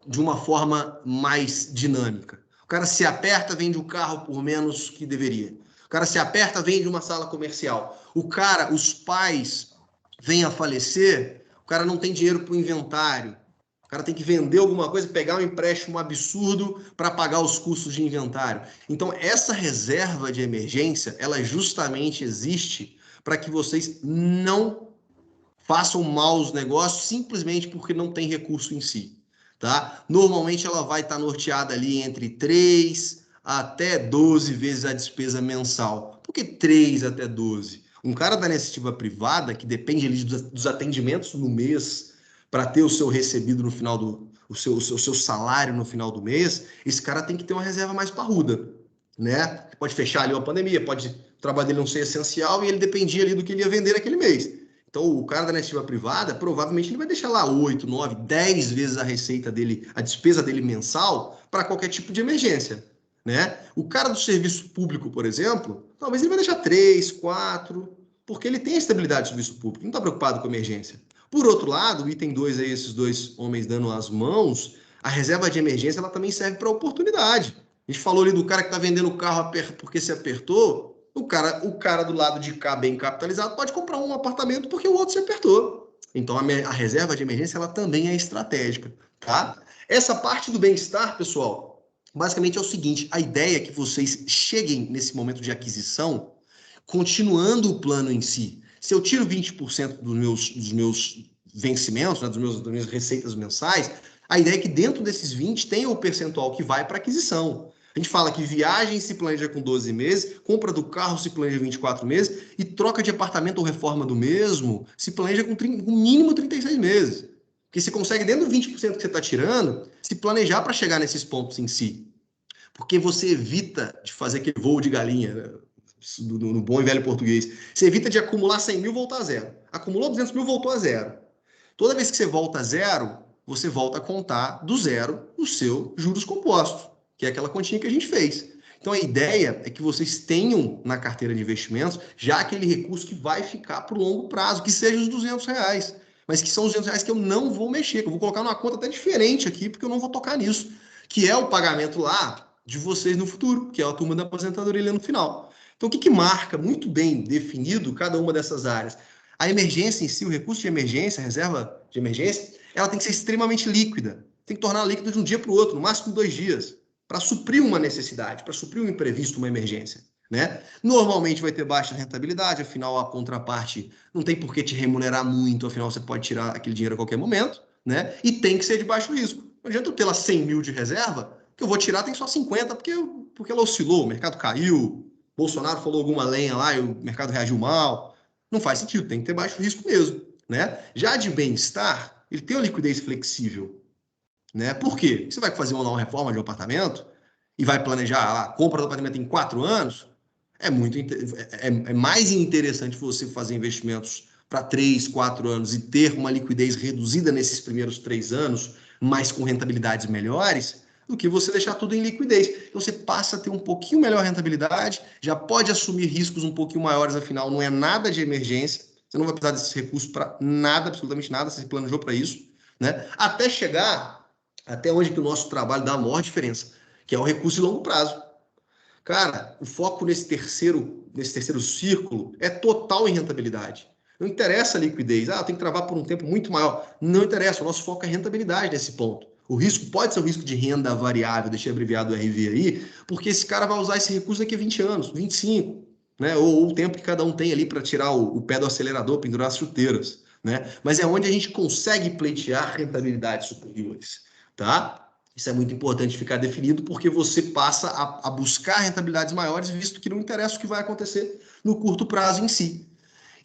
de uma forma mais dinâmica. O cara se aperta, vende o carro por menos que deveria. O cara se aperta, vende uma sala comercial. Os pais vêm a falecer, o cara não tem dinheiro para o inventário. O cara tem que vender alguma coisa, pegar um empréstimo absurdo para pagar os custos de inventário. Então, essa reserva de emergência, ela justamente existe para que vocês não façam maus negócios simplesmente porque não tem recurso em si. Tá? Normalmente ela vai estar norteada ali entre 3 até 12 vezes a despesa mensal. Por que 3 até 12? Um cara da iniciativa privada, que depende ali dos atendimentos no mês para ter o seu recebido no final o seu salário no final do mês, esse cara tem que ter uma reserva mais parruda. Né? Pode fechar ali uma pandemia, o trabalho dele não ser essencial e ele dependia ali do que ele ia vender naquele mês. Então, o cara da iniciativa privada, provavelmente ele vai deixar lá 8, 9, 10 vezes a receita dele, a despesa dele mensal para qualquer tipo de emergência. Né? O cara do serviço público, por exemplo, talvez ele vai deixar 3, 4, porque ele tem a estabilidade do serviço público, não está preocupado com emergência. Por outro lado, o item 2 aí, esses dois homens dando as mãos, a reserva de emergência ela também serve para oportunidade. A gente falou ali do cara que está vendendo o carro porque se apertou. O cara do lado de cá, bem capitalizado, pode comprar um apartamento porque o outro se apertou. Então, a reserva de emergência ela também é estratégica. Tá? Essa parte do bem-estar, pessoal, basicamente é o seguinte: a ideia é que vocês cheguem nesse momento de aquisição continuando o plano em si. Se eu tiro 20% dos meus vencimentos, né, das minhas receitas mensais, a ideia é que dentro desses 20 tenha o percentual que vai para aquisição. A gente fala que viagem se planeja com 12 meses, compra do carro se planeja 24 meses e troca de apartamento ou reforma do mesmo se planeja com mínimo 36 meses. Porque você consegue, dentro do 20% que você está tirando, se planejar para chegar nesses pontos em si. Porque você evita de fazer aquele voo de galinha, né? No bom e velho português. Você evita de acumular 100 mil e voltar a zero. Acumulou 200 mil, voltou a zero. Toda vez que você volta a zero, você volta a contar do zero o seu juros compostos, que é aquela continha que a gente fez. Então, a ideia é que vocês tenham na carteira de investimentos já aquele recurso que vai ficar para o longo prazo, que seja os R$200, mas que são os R$200 que eu não vou mexer, que eu vou colocar numa conta até diferente aqui, porque eu não vou tocar nisso, que é o pagamento lá de vocês no futuro, que é a turma da aposentadoria no final. Então, o que marca muito bem definido cada uma dessas áreas? A emergência em si, o recurso de emergência, a reserva de emergência, ela tem que ser extremamente líquida. Tem que tornar líquida de um dia para o outro, no máximo 2 dias, para suprir uma necessidade, para suprir um imprevisto, uma emergência. Né? Normalmente vai ter baixa rentabilidade, afinal a contraparte não tem por que te remunerar muito, afinal você pode tirar aquele dinheiro a qualquer momento, né? E tem que ser de baixo risco. Não adianta eu ter lá 100 mil de reserva, que eu vou tirar tem só 50, porque ela oscilou, o mercado caiu, Bolsonaro falou alguma lenha lá e o mercado reagiu mal. Não faz sentido, tem que ter baixo risco mesmo. Né? Já de bem-estar, ele tem uma liquidez flexível. Né? Por quê? Você vai fazer uma reforma de um apartamento e vai planejar a compra do apartamento em 4 anos, é mais interessante você fazer investimentos para 3, 4 anos e ter uma liquidez reduzida nesses primeiros 3 anos, mas com rentabilidades melhores, do que você deixar tudo em liquidez. Então você passa a ter um pouquinho melhor rentabilidade, já pode assumir riscos um pouquinho maiores, afinal não é nada de emergência, você não vai precisar desses recursos para nada, absolutamente nada, você se planejou para isso, né? Até chegar até onde que o nosso trabalho dá a maior diferença, que é o recurso de longo prazo. Cara, o foco nesse terceiro círculo é total em rentabilidade. Não interessa a liquidez. Ah, tem que travar por um tempo muito maior. Não interessa, o nosso foco é rentabilidade nesse ponto. O risco pode ser o risco de renda variável, deixei abreviado o RV aí, porque esse cara vai usar esse recurso daqui a 20 anos, 25, né? Ou o tempo que cada um tem ali para tirar o pé do acelerador, pendurar as chuteiras. Né? Mas é onde a gente consegue pleitear rentabilidades superiores. Tá? Isso é muito importante ficar definido, porque você passa a buscar rentabilidades maiores, visto que não interessa o que vai acontecer no curto prazo em si.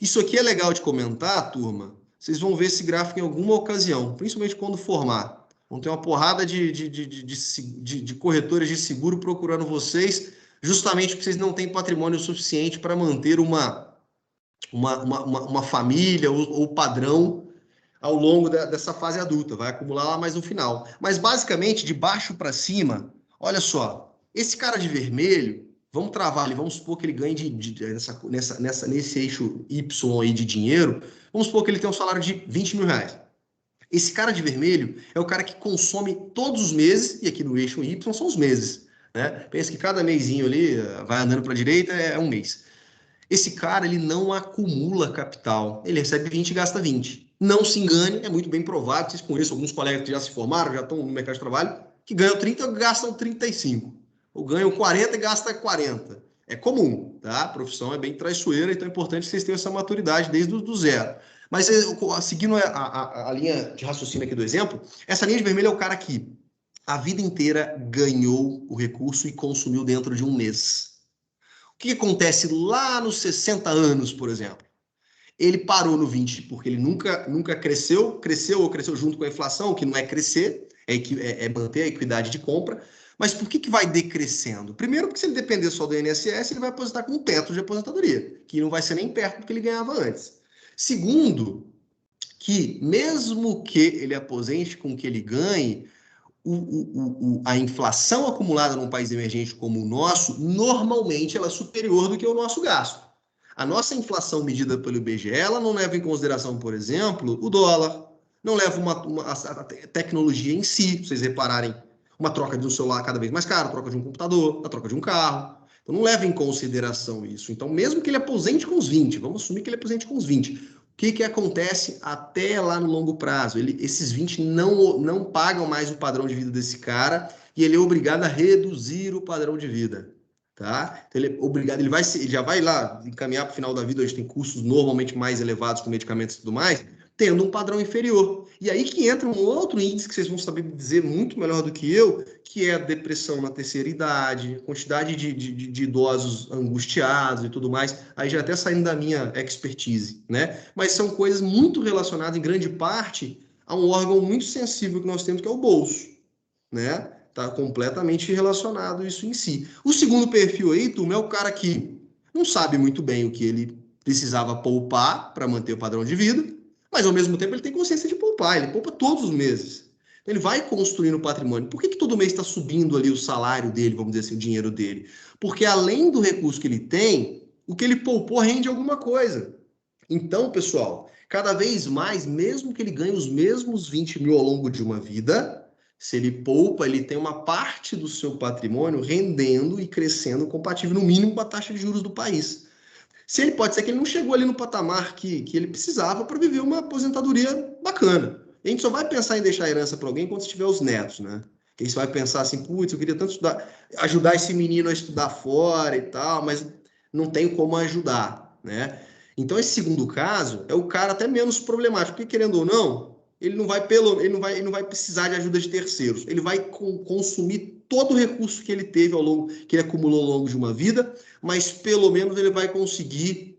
Isso aqui é legal de comentar, turma. Vocês vão ver esse gráfico em alguma ocasião, principalmente quando formar. Vão ter uma porrada de corretores de seguro procurando vocês, justamente porque vocês não têm patrimônio suficiente para manter uma família ou padrão ao longo dessa fase adulta. Vai acumular lá mais no final. Mas, basicamente, de baixo para cima, olha só, esse cara de vermelho, vamos travar ali, vamos supor que ele ganhe nesse eixo Y aí de dinheiro, vamos supor que ele tem um salário de 20 mil reais. Esse cara de vermelho é o cara que consome todos os meses, e aqui no eixo Y são os meses, né? Pensa que cada mêsinho ali, vai andando para a direita, é um mês. Esse cara, ele não acumula capital. Ele recebe 20 e gasta 20. Não se engane, é muito bem provável, vocês conhecem alguns colegas que já se formaram, já estão no mercado de trabalho, que ganham 30 e gastam 35. Ou ganham 40 e gastam 40. É comum, tá? A profissão é bem traiçoeira, então é importante que vocês tenham essa maturidade desde o zero. Mas seguindo a linha de raciocínio aqui do exemplo, essa linha de vermelho é o cara que a vida inteira ganhou o recurso e consumiu dentro de um mês. O que acontece lá nos 60 anos, por exemplo? Ele parou no 20 porque ele nunca cresceu junto com a inflação, que não é crescer, é manter a equidade de compra. Mas por que vai decrescendo? Primeiro, porque se ele depender só do INSS, ele vai aposentar com um teto de aposentadoria, que não vai ser nem perto do que ele ganhava antes. Segundo, que mesmo que ele aposente com o que ele ganhe, a inflação acumulada num país emergente como o nosso, normalmente ela é superior do que o nosso gasto. A nossa inflação medida pelo IBGE, ela não leva em consideração, por exemplo, o dólar, não leva a tecnologia em si, pra vocês repararem, uma troca de um celular cada vez mais caro, a troca de um computador, a troca de um carro. Então não leva em consideração isso. Então, mesmo que ele aposente com os 20, vamos assumir que ele aposente com os 20, o que acontece até lá no longo prazo? Esses 20 não pagam mais o padrão de vida desse cara e ele é obrigado a reduzir o padrão de vida. Tá? Então ele é obrigado, ele já vai lá encaminhar para o final da vida, hoje tem custos normalmente mais elevados com medicamentos e tudo mais, tendo um padrão inferior. E aí que entra um outro índice que vocês vão saber dizer muito melhor do que eu, que é a depressão na terceira idade, quantidade de idosos angustiados e tudo mais, aí já até saindo da minha expertise, né? Mas são coisas muito relacionadas, em grande parte, a um órgão muito sensível que nós temos, que é o bolso, né? Está completamente relacionado isso em si. O segundo perfil aí, turma, é o cara que não sabe muito bem o que ele precisava poupar para manter o padrão de vida, mas ao mesmo tempo ele tem consciência de poupar, ele poupa todos os meses. Ele vai construindo o patrimônio. Por que todo mês está subindo ali o salário dele, vamos dizer assim, o dinheiro dele? Porque além do recurso que ele tem, o que ele poupou rende alguma coisa. Então, pessoal, cada vez mais, mesmo que ele ganhe os mesmos 20 mil ao longo de uma vida, se ele poupa, ele tem uma parte do seu patrimônio rendendo e crescendo compatível, no mínimo, com a taxa de juros do país. Se ele pode ser que ele não chegou ali no patamar que ele precisava para viver uma aposentadoria bacana. A gente só vai pensar em deixar a herança para alguém quando tiver os netos, né? Que aí você vai pensar assim, putz, eu queria tanto ajudar esse menino a estudar fora e tal, mas não tenho como ajudar, né? Então, esse segundo caso é o cara até menos problemático, porque querendo ou não, ele não vai precisar de ajuda de terceiros. Ele vai consumir todo o recurso que ele teve que ele acumulou ao longo de uma vida, mas pelo menos ele vai conseguir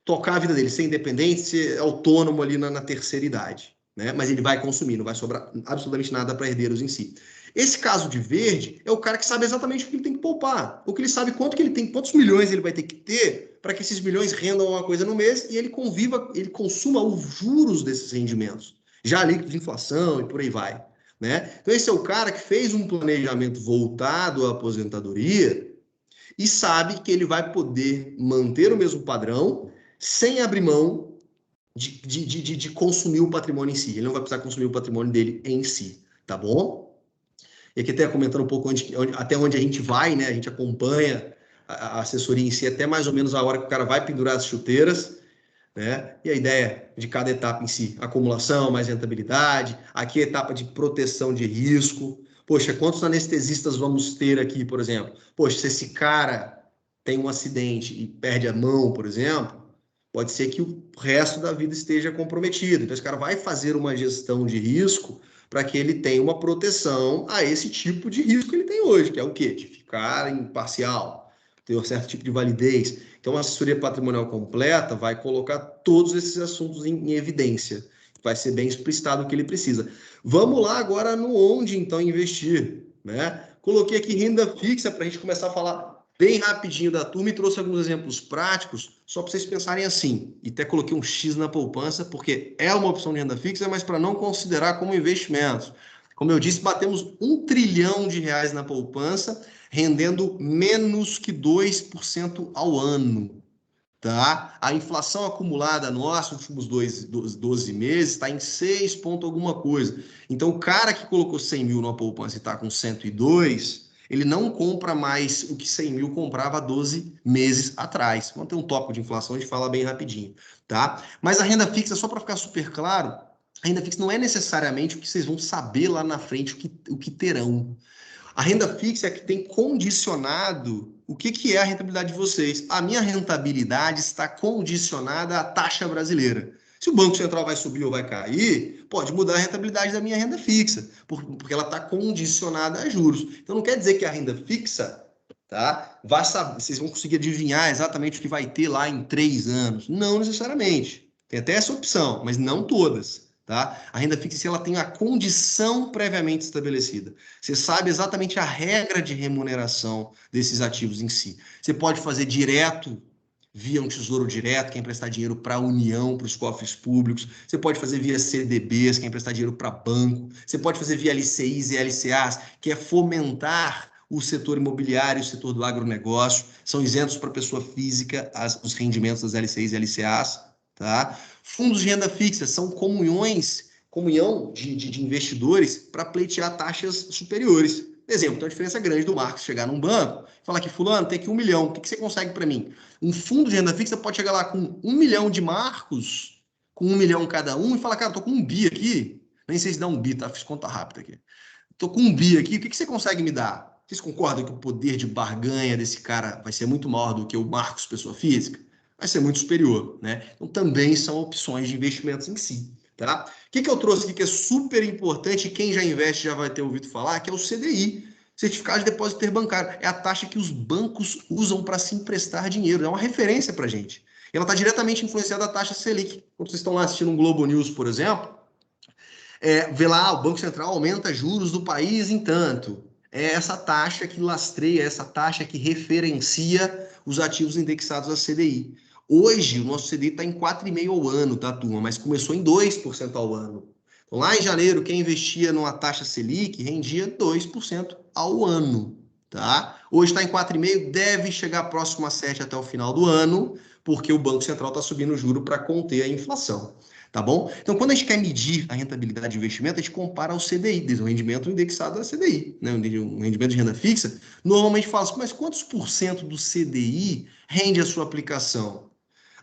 tocar a vida dele, ser independente, ser autônomo ali na terceira idade, né? Mas ele vai consumir, não vai sobrar absolutamente nada para herdeiros em si. Esse caso de verde é o cara que sabe exatamente o que ele tem que poupar, o que ele sabe quanto que ele tem, quantos milhões ele vai ter que ter para que esses milhões rendam uma coisa no mês e ele consuma os juros desses rendimentos. Já líquido de inflação e por aí vai, né? Então esse é o cara que fez um planejamento voltado à aposentadoria e sabe que ele vai poder manter o mesmo padrão sem abrir mão de consumir o patrimônio em si. Ele não vai precisar consumir o patrimônio dele em si, tá bom? E aqui até comentando um pouco até onde a gente vai, né? A gente acompanha a assessoria em si até mais ou menos a hora que o cara vai pendurar as chuteiras, né? E a ideia de cada etapa em si, acumulação, mais rentabilidade, aqui a etapa de proteção de risco. Poxa, quantos anestesistas vamos ter aqui, por exemplo? Poxa, se esse cara tem um acidente e perde a mão, por exemplo, pode ser que o resto da vida esteja comprometido. Então, esse cara vai fazer uma gestão de risco para que ele tenha uma proteção a esse tipo de risco que ele tem hoje, que é o quê? De ficar imparcial. tem um certo tipo de validez. Então, a assessoria patrimonial completa vai colocar todos esses assuntos em evidência. Vai ser bem explicitado o que ele precisa. Vamos lá agora no onde, então, investir, né? Coloquei aqui renda fixa para a gente começar a falar bem rapidinho da turma e trouxe alguns exemplos práticos, só para vocês pensarem assim. E até coloquei um X na poupança, porque é uma opção de renda fixa, mas para não considerar como investimento. Como eu disse, batemos R$1 trilhão na poupança, rendendo menos que 2% ao ano. Tá? A inflação acumulada nossa nos últimos 12 meses está em 6 ponto alguma coisa. Então, o cara que colocou 100 mil na poupança e está com 102, ele não compra mais o que 100 mil comprava há 12 meses atrás. Vamos ter um tópico de inflação, a gente fala bem rapidinho. Tá? Mas a renda fixa, só para ficar super claro, a renda fixa não é necessariamente o que vocês vão saber lá na frente, o que terão. A renda fixa é que tem condicionado o que é a rentabilidade de vocês. A minha rentabilidade está condicionada à taxa brasileira. Se o Banco Central vai subir ou vai cair, pode mudar a rentabilidade da minha renda fixa, porque ela está condicionada a juros. Então não quer dizer que a renda fixa, tá, vai saber, vocês vão conseguir adivinhar exatamente o que vai ter lá em 3 anos. Não necessariamente. Tem até essa opção, mas não todas. Tá? A renda fixa ela tem a condição previamente estabelecida. Você sabe exatamente a regra de remuneração desses ativos em si. Você pode fazer direto, via um tesouro direto, quem emprestar dinheiro para a União, para os cofres públicos. Você pode fazer via CDBs, quem emprestar dinheiro para banco. Você pode fazer via LCIs e LCAs, que é fomentar o setor imobiliário, o setor do agronegócio. São isentos para pessoa física os rendimentos das LCIs e LCAs. Tá? Fundos de renda fixa são comunhão de investidores para pleitear taxas superiores. Exemplo, tem uma diferença grande do Marcos chegar num banco e falar que fulano tem aqui 1 milhão, o que você consegue para mim? Um fundo de renda fixa pode chegar lá com 1 milhão de Marcos, com 1 milhão cada um, e falar, cara, tô com um bi aqui, nem sei se dá um bi, tá? Fiz conta rápida aqui. Tô com um bi aqui, o que você consegue me dar? Vocês concordam que o poder de barganha desse cara vai ser muito maior do que o Marcos, pessoa física? Vai ser muito superior, né? Então, também são opções de investimentos em si, tá? O que eu trouxe aqui que é super importante, e quem já investe já vai ter ouvido falar, que é o CDI, Certificado de Depósito Interbancário. É a taxa que os bancos usam para se emprestar dinheiro, é uma referência para a gente. Ela está diretamente influenciada da taxa Selic. Quando vocês estão lá assistindo um Globo News, por exemplo, vê lá, o Banco Central aumenta juros do país em tanto. É essa taxa que lastreia, essa taxa que referencia os ativos indexados à CDI. Hoje, o nosso CDI está em 4,5% ao ano, tá, turma? Mas começou em 2% ao ano. Então, lá em janeiro, quem investia numa taxa Selic rendia 2% ao ano, tá? Hoje está em 4,5%, deve chegar próximo a 7% até o final do ano, porque o Banco Central está subindo o juro para conter a inflação. Tá bom? Então, quando a gente quer medir a rentabilidade de investimento, a gente compara ao CDI, o rendimento indexado da CDI, né? Um rendimento de renda fixa. Normalmente fala assim, mas quantos por cento do CDI rende a sua aplicação?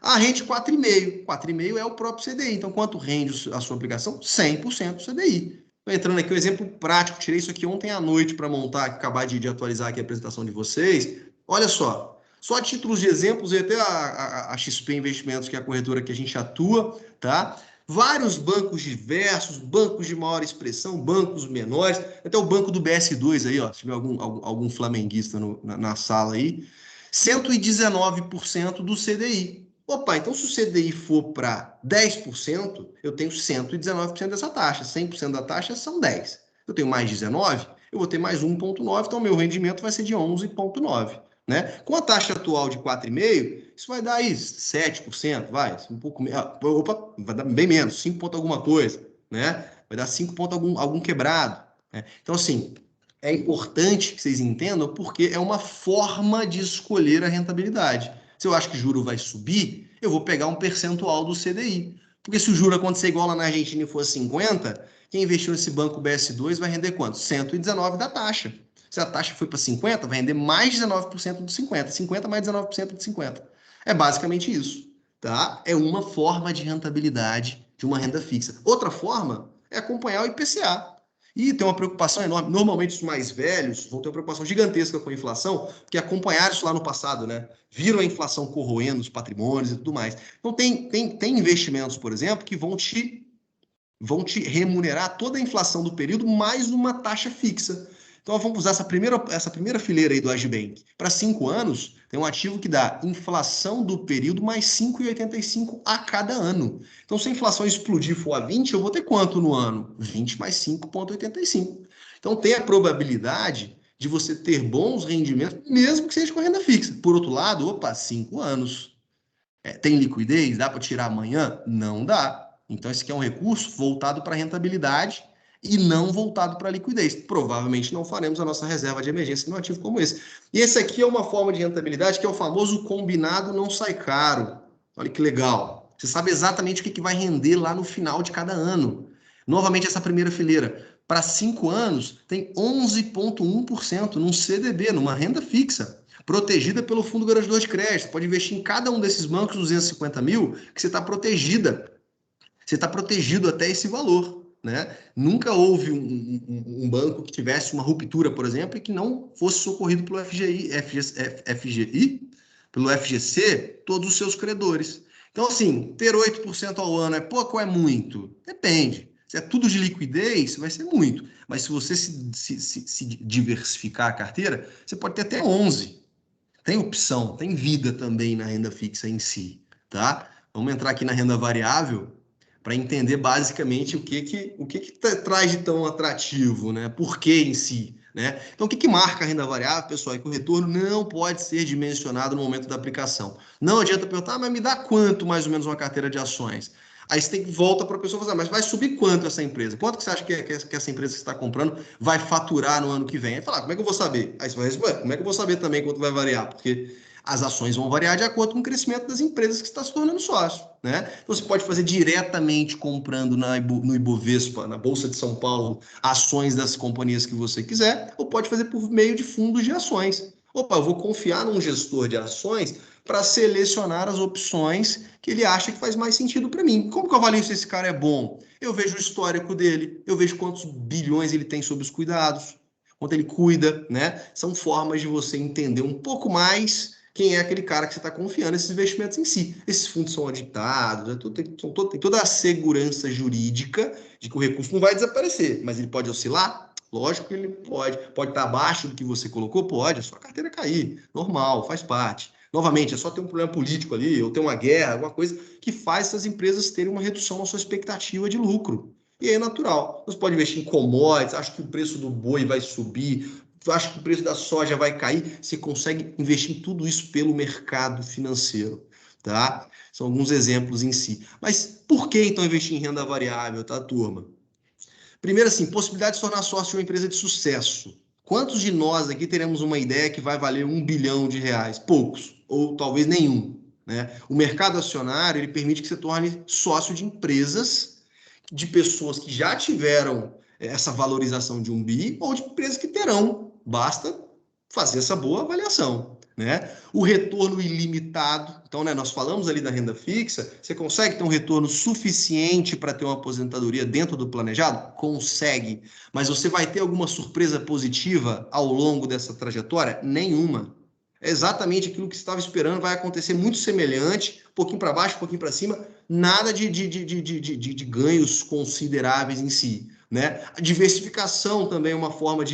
Ah, rende 4,5%. 4,5% é o próprio CDI. Então, quanto rende a sua aplicação? 100% do CDI. Estou entrando aqui um exemplo prático. Tirei isso aqui ontem à noite para montar, acabar de atualizar aqui a apresentação de vocês. Olha só. Só a títulos de exemplos, e até a XP Investimentos, que é a corretora que a gente atua, tá? Vários bancos diversos, bancos de maior expressão, bancos menores, até o banco do BS2 aí, ó, se tiver algum flamenguista na sala aí, 119% do CDI. Opa, então se o CDI for para 10%, eu tenho 119% dessa taxa, 100% da taxa são 10%. Eu tenho mais 19%, eu vou ter mais 1,9%, então meu rendimento vai ser de 11,9%. Né? Com a taxa atual de 4,5%, isso vai dar aí 7%, vai, um pouco menos. Opa, vai dar bem menos, 5 pontos alguma coisa, né? Vai dar 5 pontos algum quebrado. Né? Então, assim, é importante que vocês entendam porque é uma forma de escolher a rentabilidade. Se eu acho que o juro vai subir, eu vou pegar um percentual do CDI. Porque se o juro acontecer igual lá na Argentina e for 50%, quem investiu nesse banco BS2 vai render quanto? 119% da taxa. Se a taxa for para 50%, vai render mais 19% de 50%. 50% mais 19% de 50%. É basicamente isso. Tá? É uma forma de rentabilidade de uma renda fixa. Outra forma é acompanhar o IPCA. E tem uma preocupação enorme. Normalmente os mais velhos vão ter uma preocupação gigantesca com a inflação, porque acompanharam isso lá no passado, né? Viram a inflação corroendo os patrimônios e tudo mais. Então tem investimentos, por exemplo, que vão te remunerar toda a inflação do período mais uma taxa fixa. Então, vamos usar essa primeira fileira aí do Agibank. Para 5 anos, tem um ativo que dá inflação do período mais 5,85 a cada ano. Então, se a inflação explodir e for a 20, eu vou ter quanto no ano? 20 mais 5,85. Então, tem a probabilidade de você ter bons rendimentos, mesmo que seja com renda fixa. Por outro lado, 5 anos. Tem liquidez? Dá para tirar amanhã? Não dá. Então, esse aqui é um recurso voltado para rentabilidade e não voltado para liquidez. Provavelmente não faremos a nossa reserva de emergência num ativo como esse. E esse aqui é uma forma de rentabilidade que é o famoso combinado não sai caro. Olha que legal. Você sabe exatamente o que vai render lá no final de cada ano. Novamente, essa primeira fileira. Para 5 anos, tem 11,1% num CDB, numa renda fixa, protegida pelo Fundo Garantidor de Crédito. Você pode investir em cada um desses bancos 250 mil, que você está protegida. Você está protegido até esse valor. Né? Nunca houve um banco que tivesse uma ruptura, por exemplo, e que não fosse socorrido pelo pelo FGC, todos os seus credores. Então, assim, ter 8% ao ano é pouco ou é muito? Depende. Se é tudo de liquidez, vai ser muito. Mas se você se diversificar a carteira, você pode ter até 11%. Tem opção, tem vida também na renda fixa em si, tá? Vamos entrar aqui na renda variável para entender basicamente o que traz de tão atrativo, né? Por que em si, né? Então, o que marca a renda variável, pessoal? É que o retorno não pode ser dimensionado no momento da aplicação. Não adianta perguntar, mas me dá quanto mais ou menos uma carteira de ações? Aí você tem que voltar para a pessoa e falar, mas vai subir quanto essa empresa? Quanto que você acha que essa empresa que você está comprando vai faturar no ano que vem? Aí falar, como é que eu vou saber? Aí você vai responder, como é que eu vou saber também quanto vai variar? Porque as ações vão variar de acordo com o crescimento das empresas que você está se tornando sócio, né? Então, você pode fazer diretamente comprando no Ibovespa, na Bolsa de São Paulo, ações das companhias que você quiser, ou pode fazer por meio de fundos de ações. Opa, eu vou confiar num gestor de ações para selecionar as opções que ele acha que faz mais sentido para mim. Como que eu avalio se esse cara é bom? Eu vejo o histórico dele, eu vejo quantos bilhões ele tem sob os cuidados, quanto ele cuida, né? São formas de você entender um pouco mais quem é aquele cara que você está confiando nesses investimentos em si. Esses fundos são auditados, tem toda a segurança jurídica de que o recurso não vai desaparecer, mas ele pode oscilar? Lógico que ele pode estar abaixo do que você colocou, pode, a sua carteira cair, normal, faz parte. Novamente, é só ter um problema político ali, ou ter uma guerra, alguma coisa que faz essas empresas terem uma redução na sua expectativa de lucro. E aí é natural. Você pode investir em commodities, acho que o preço do boi vai subir, acho que o preço da soja vai cair. Você consegue investir em tudo isso pelo mercado financeiro, tá? São alguns exemplos em si. Mas por que então investir em renda variável, tá, turma? Primeiro, assim, possibilidade de se tornar sócio de uma empresa de sucesso. Quantos de nós aqui teremos uma ideia que vai valer R$1 bilhão? Poucos, ou talvez nenhum. Né? O mercado acionário ele permite que você torne sócio de empresas, de pessoas que já tiveram essa valorização de 1 bi, ou de empresas que terão. Basta fazer essa boa avaliação. Né? O retorno ilimitado. Então, né, nós falamos ali da renda fixa. Você consegue ter um retorno suficiente para ter uma aposentadoria dentro do planejado? Consegue. Mas você vai ter alguma surpresa positiva ao longo dessa trajetória? Nenhuma. É exatamente aquilo que você estava esperando, vai acontecer muito semelhante, um pouquinho para baixo, um pouquinho para cima, nada de ganhos consideráveis em si. Né? A diversificação também é uma forma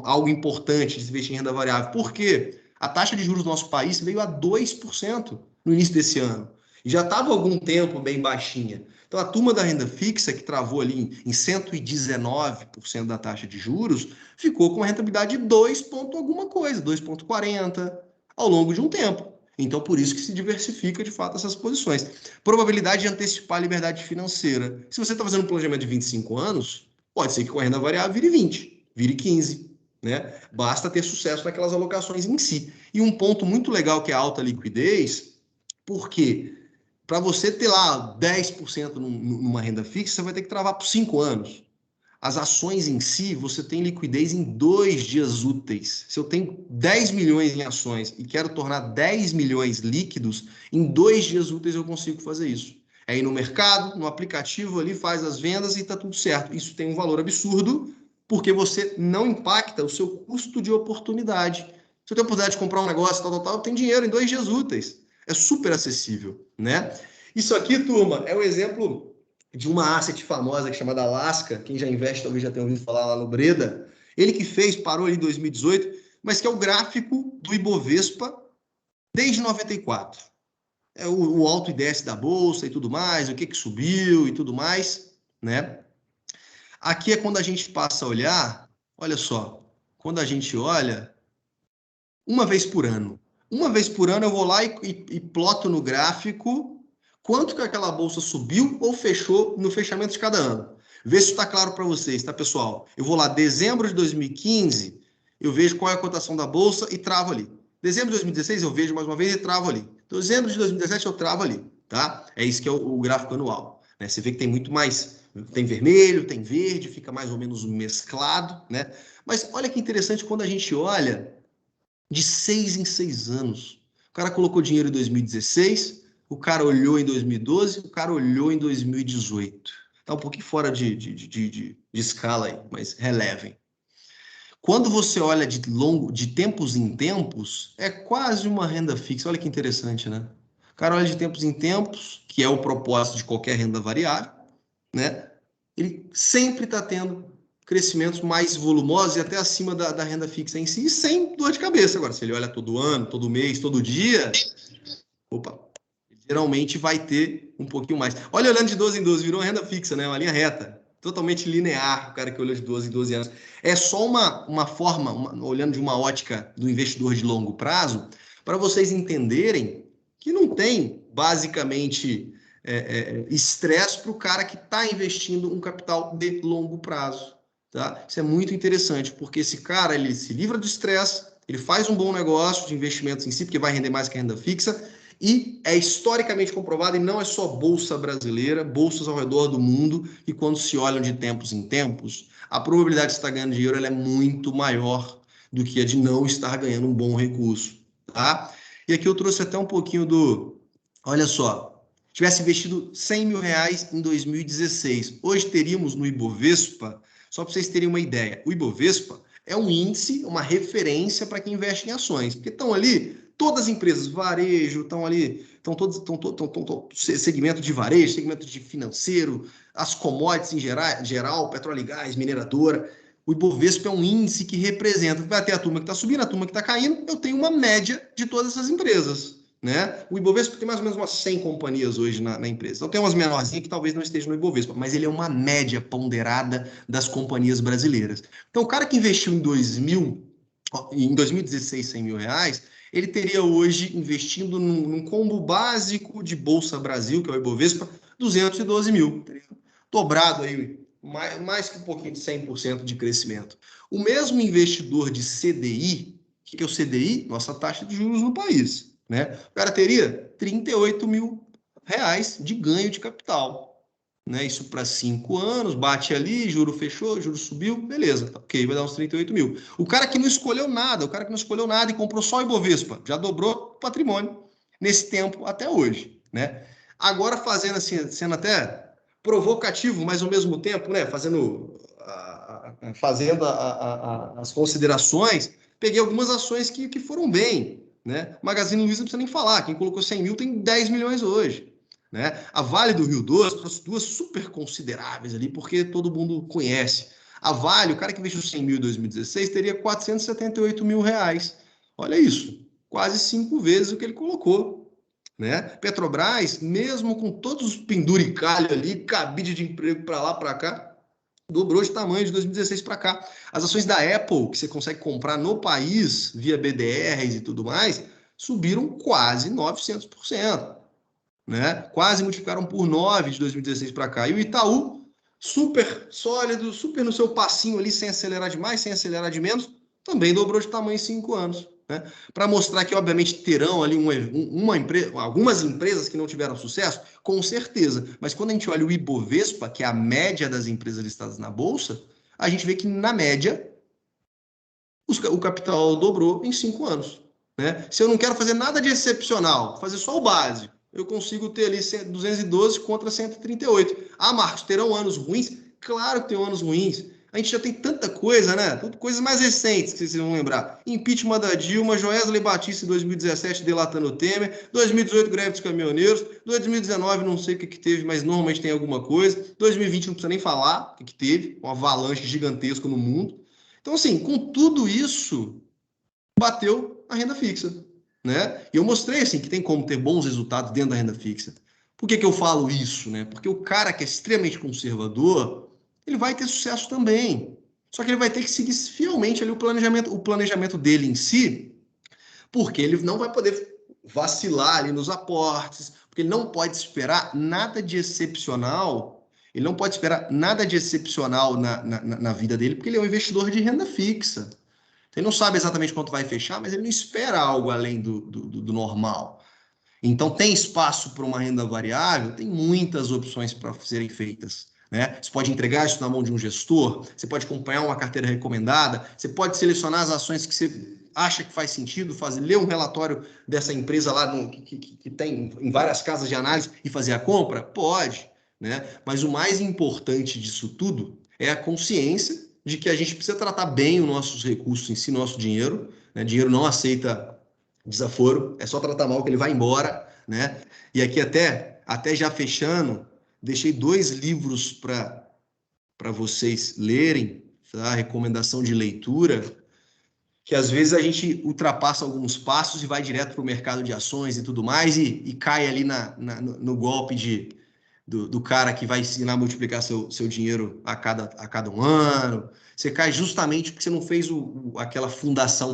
algo importante de investir em renda variável. Por quê? A taxa de juros do nosso país veio a 2% no início desse ano. E já estava há algum tempo bem baixinha. Então, a turma da renda fixa, que travou ali em 119% da taxa de juros, ficou com uma rentabilidade de 2 ponto alguma coisa, 2,40 ao longo de um tempo. Então, por isso que se diversifica, de fato, essas posições. Probabilidade de antecipar a liberdade financeira. Se você está fazendo um planejamento de 25 anos, pode ser que com a renda variável vire 20, vire 15. Né? Basta ter sucesso naquelas alocações em si. E um ponto muito legal que é a alta liquidez, porque para você ter lá 10% numa renda fixa, você vai ter que travar por 5 anos. As ações em si, você tem liquidez em 2 dias úteis. Se eu tenho 10 milhões em ações e quero tornar 10 milhões líquidos, em 2 dias úteis eu consigo fazer isso. É ir no mercado, no aplicativo ali, faz as vendas e está tudo certo. Isso tem um valor absurdo, porque você não impacta o seu custo de oportunidade. Se eu tenho a oportunidade de comprar um negócio, eu tenho dinheiro em 2 dias úteis. É super acessível, né? Isso aqui, turma, é um exemplo de uma asset famosa chamada Alaska. Quem já investe talvez já tenha ouvido falar lá no Breda. Ele que fez, parou ali em 2018, mas que é o gráfico do Ibovespa desde 94. É o alto e desce da bolsa e tudo mais, o que subiu e tudo mais, né? Aqui é quando a gente passa a olhar, olha só, quando a gente olha uma vez por ano. Uma vez por ano eu vou lá e ploto no gráfico quanto que aquela bolsa subiu ou fechou no fechamento de cada ano. Vê se está claro para vocês, tá, pessoal? Eu vou lá, dezembro de 2015, eu vejo qual é a cotação da bolsa e travo ali. Dezembro de 2016 eu vejo mais uma vez e travo ali. Dezembro de 2017 eu travo ali, tá? É isso que é o gráfico anual, né? Você vê que tem muito mais, tem vermelho, tem verde, fica mais ou menos mesclado, né? Mas olha que interessante quando a gente olha de 6 em 6 anos. O cara colocou dinheiro em 2016, o cara olhou em 2012, o cara olhou em 2018. Está um pouquinho fora de escala aí, mas relevem. Quando você olha de tempos em tempos, é quase uma renda fixa. Olha que interessante, né? O cara olha de tempos em tempos, que é o propósito de qualquer renda variável, né? Ele sempre está tendo crescimentos mais volumosos e até acima da renda fixa em si, e sem dor de cabeça. Agora, se ele olha todo ano, todo mês, todo dia, opa, geralmente vai ter um pouquinho mais. Olha, olhando de 12 em 12, virou uma renda fixa, né? Uma linha reta, totalmente linear, o cara que olhou de 12 em 12 anos. É só uma forma, olhando de uma ótica do investidor de longo prazo, para vocês entenderem que não tem, basicamente, estresse para o cara que está investindo um capital de longo prazo. Tá? Isso é muito interessante, porque esse cara ele se livra do estresse, ele faz um bom negócio de investimentos em si, porque vai render mais que a renda fixa, e é historicamente comprovado, e não é só bolsa brasileira, bolsas ao redor do mundo, que quando se olham de tempos em tempos, a probabilidade de estar ganhando dinheiro ela é muito maior do que a de não estar ganhando um bom recurso. Tá? E aqui eu trouxe até um pouquinho do... Olha só, tivesse investido 100 mil reais em 2016, hoje teríamos no Ibovespa, só para vocês terem uma ideia, o Ibovespa é um índice, uma referência para quem investe em ações, porque estão ali todas as empresas, varejo, estão ali, estão todos, segmento de varejo, segmento de financeiro, as commodities em geral, petróleo e gás, mineradora. O Ibovespa é um índice que representa, vai ter a turma que está subindo, a turma que está caindo, eu tenho uma média de todas essas empresas. Né? O Ibovespa tem mais ou menos umas 100 companhias hoje na empresa. Então tem umas menorzinhas que talvez não estejam no Ibovespa, mas ele é uma média ponderada das companhias brasileiras. Então o cara que investiu em 2016 100 mil reais, ele teria hoje investindo num combo básico de Bolsa Brasil, que é o Ibovespa, 212 mil. Teria dobrado aí, mais que um pouquinho de 100% de crescimento. O mesmo investidor de CDI, o que é o CDI? Nossa taxa de juros no país. Né? O cara teria 38 mil reais de ganho de capital. Né? Isso para 5 anos, bate ali, juro fechou, juro subiu, beleza, ok, vai dar uns 38 mil. O cara que não escolheu nada, o cara que não escolheu nada e comprou só o Ibovespa, já dobrou o patrimônio nesse tempo até hoje. Né? Agora fazendo assim, sendo até provocativo, mas ao mesmo tempo, né, fazendo as considerações, peguei algumas ações que foram bem. Né? Magazine Luiza não precisa nem falar, quem colocou 100 mil tem 10 milhões hoje. Né? A Vale do Rio Doce, duas super consideráveis ali, porque todo mundo conhece. A Vale, o cara que investiu 100 mil em 2016, teria 478 mil reais. Olha isso, quase 5 vezes o que ele colocou. Né? Petrobras, mesmo com todos os penduricalhos ali, cabide de emprego para lá, para cá, dobrou de tamanho de 2016 para cá. As ações da Apple, que você consegue comprar no país, via BDRs e tudo mais, subiram quase 900%. Né? Quase multiplicaram por 9 de 2016 para cá. E o Itaú, super sólido, super no seu passinho ali, sem acelerar demais, sem acelerar de menos, também dobrou de tamanho em 5 anos. Né? Para mostrar que, obviamente, terão ali algumas empresas que não tiveram sucesso, com certeza. Mas quando a gente olha o Ibovespa, que é a média das empresas listadas na Bolsa, a gente vê que, na média, o capital dobrou em 5 anos. Né? Se eu não quero fazer nada de excepcional, fazer só o básico, eu consigo ter ali 212 contra 138. Ah, Marcos, terão anos ruins? Claro que tem anos ruins. A gente já tem tanta coisa, né? Coisas mais recentes que vocês vão lembrar. Impeachment da Dilma, Joesley Batista em 2017 delatando o Temer, 2018 greve dos caminhoneiros, 2019 não sei o que teve, mas normalmente tem alguma coisa, 2020 não precisa nem falar o que teve, uma avalanche gigantesca no mundo. Então, assim, com tudo isso, bateu a renda fixa, né? E eu mostrei, assim, que tem como ter bons resultados dentro da renda fixa. Por que que eu falo isso, né? Porque o cara que é extremamente conservador, ele vai ter sucesso também. Só que ele vai ter que seguir fielmente ali o planejamento dele em si, porque ele não vai poder vacilar ali nos aportes, porque ele não pode esperar nada de excepcional, ele não pode esperar nada de excepcional na vida dele, porque ele é um investidor de renda fixa. Ele não sabe exatamente quanto vai fechar, mas ele não espera algo além do normal. Então, tem espaço para uma renda variável? Tem muitas opções para serem feitas. Né? Você pode entregar isso na mão de um gestor, você pode acompanhar uma carteira recomendada, você pode selecionar as ações que você acha que faz sentido, ler um relatório dessa empresa lá que tem em várias casas de análise e fazer a compra? Pode. Né? Mas o mais importante disso tudo é a consciência de que a gente precisa tratar bem os nossos recursos em si, nosso dinheiro. Né? Dinheiro não aceita desaforo, é só tratar mal que ele vai embora, né? E aqui até já fechando, deixei 2 livros para vocês lerem, tá? Recomendação de leitura, que às vezes a gente ultrapassa alguns passos e vai direto para o mercado de ações e tudo mais e cai ali no golpe do cara que vai ensinar a multiplicar seu dinheiro a cada um ano. Você cai justamente porque você não fez aquela fundação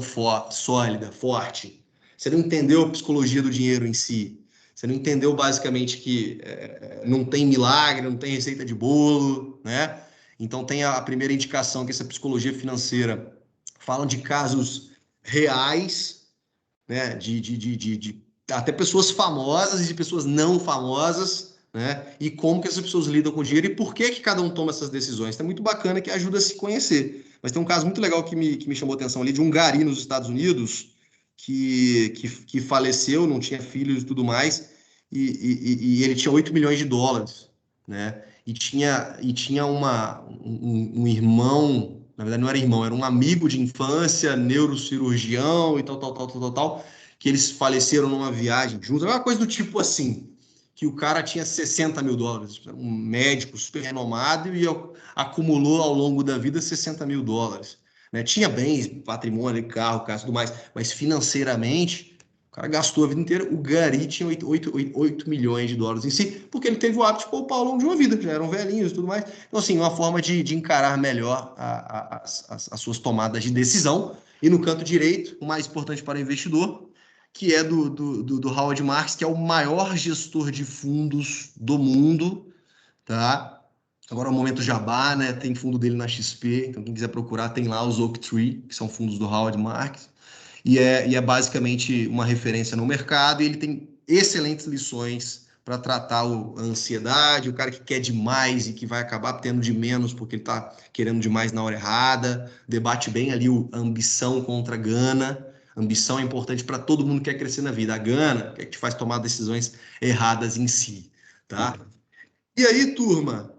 sólida, forte. Você não entendeu a psicologia do dinheiro em si. Você não entendeu basicamente que não tem milagre, não tem receita de bolo, né? Então tem a primeira indicação que essa psicologia financeira falam de casos reais, né? De até pessoas famosas e de pessoas não famosas, né? E como que essas pessoas lidam com o dinheiro e por que que cada um toma essas decisões. Então é muito bacana que ajuda a se conhecer. Mas tem um caso muito legal que me chamou a atenção ali, de um gari nos Estados Unidos que faleceu, não tinha filhos e tudo mais, e ele tinha 8 milhões de dólares, né? E tinha um irmão, na verdade não era irmão, era um amigo de infância, neurocirurgião e tal, que eles faleceram numa viagem juntos. É uma coisa do tipo assim, que o cara tinha 60 mil dólares, um médico super renomado e acumulou ao longo da vida 60 mil dólares. Né? Tinha bens, patrimônio, carro, casa e tudo mais, mas financeiramente, o cara gastou a vida inteira. O gari tinha 8 milhões de dólares em si, porque ele teve o hábito de poupar ao longo de uma vida, já eram velhinhos e tudo mais. Então, assim, uma forma de encarar melhor as suas tomadas de decisão. E no canto direito, o mais importante para o investidor, que é do Howard Marks, que é o maior gestor de fundos do mundo, tá? Agora é o momento jabá, né? Tem fundo dele na XP, então quem quiser procurar tem lá os Oaktree, que são fundos do Howard Marks, e é basicamente uma referência no mercado, e ele tem excelentes lições para tratar a ansiedade, o cara que quer demais e que vai acabar tendo de menos porque ele está querendo demais na hora errada, debate bem ali a ambição contra a gana. Ambição é importante para todo mundo que quer crescer na vida. A gana é que te faz tomar decisões erradas em si, tá? E aí, turma,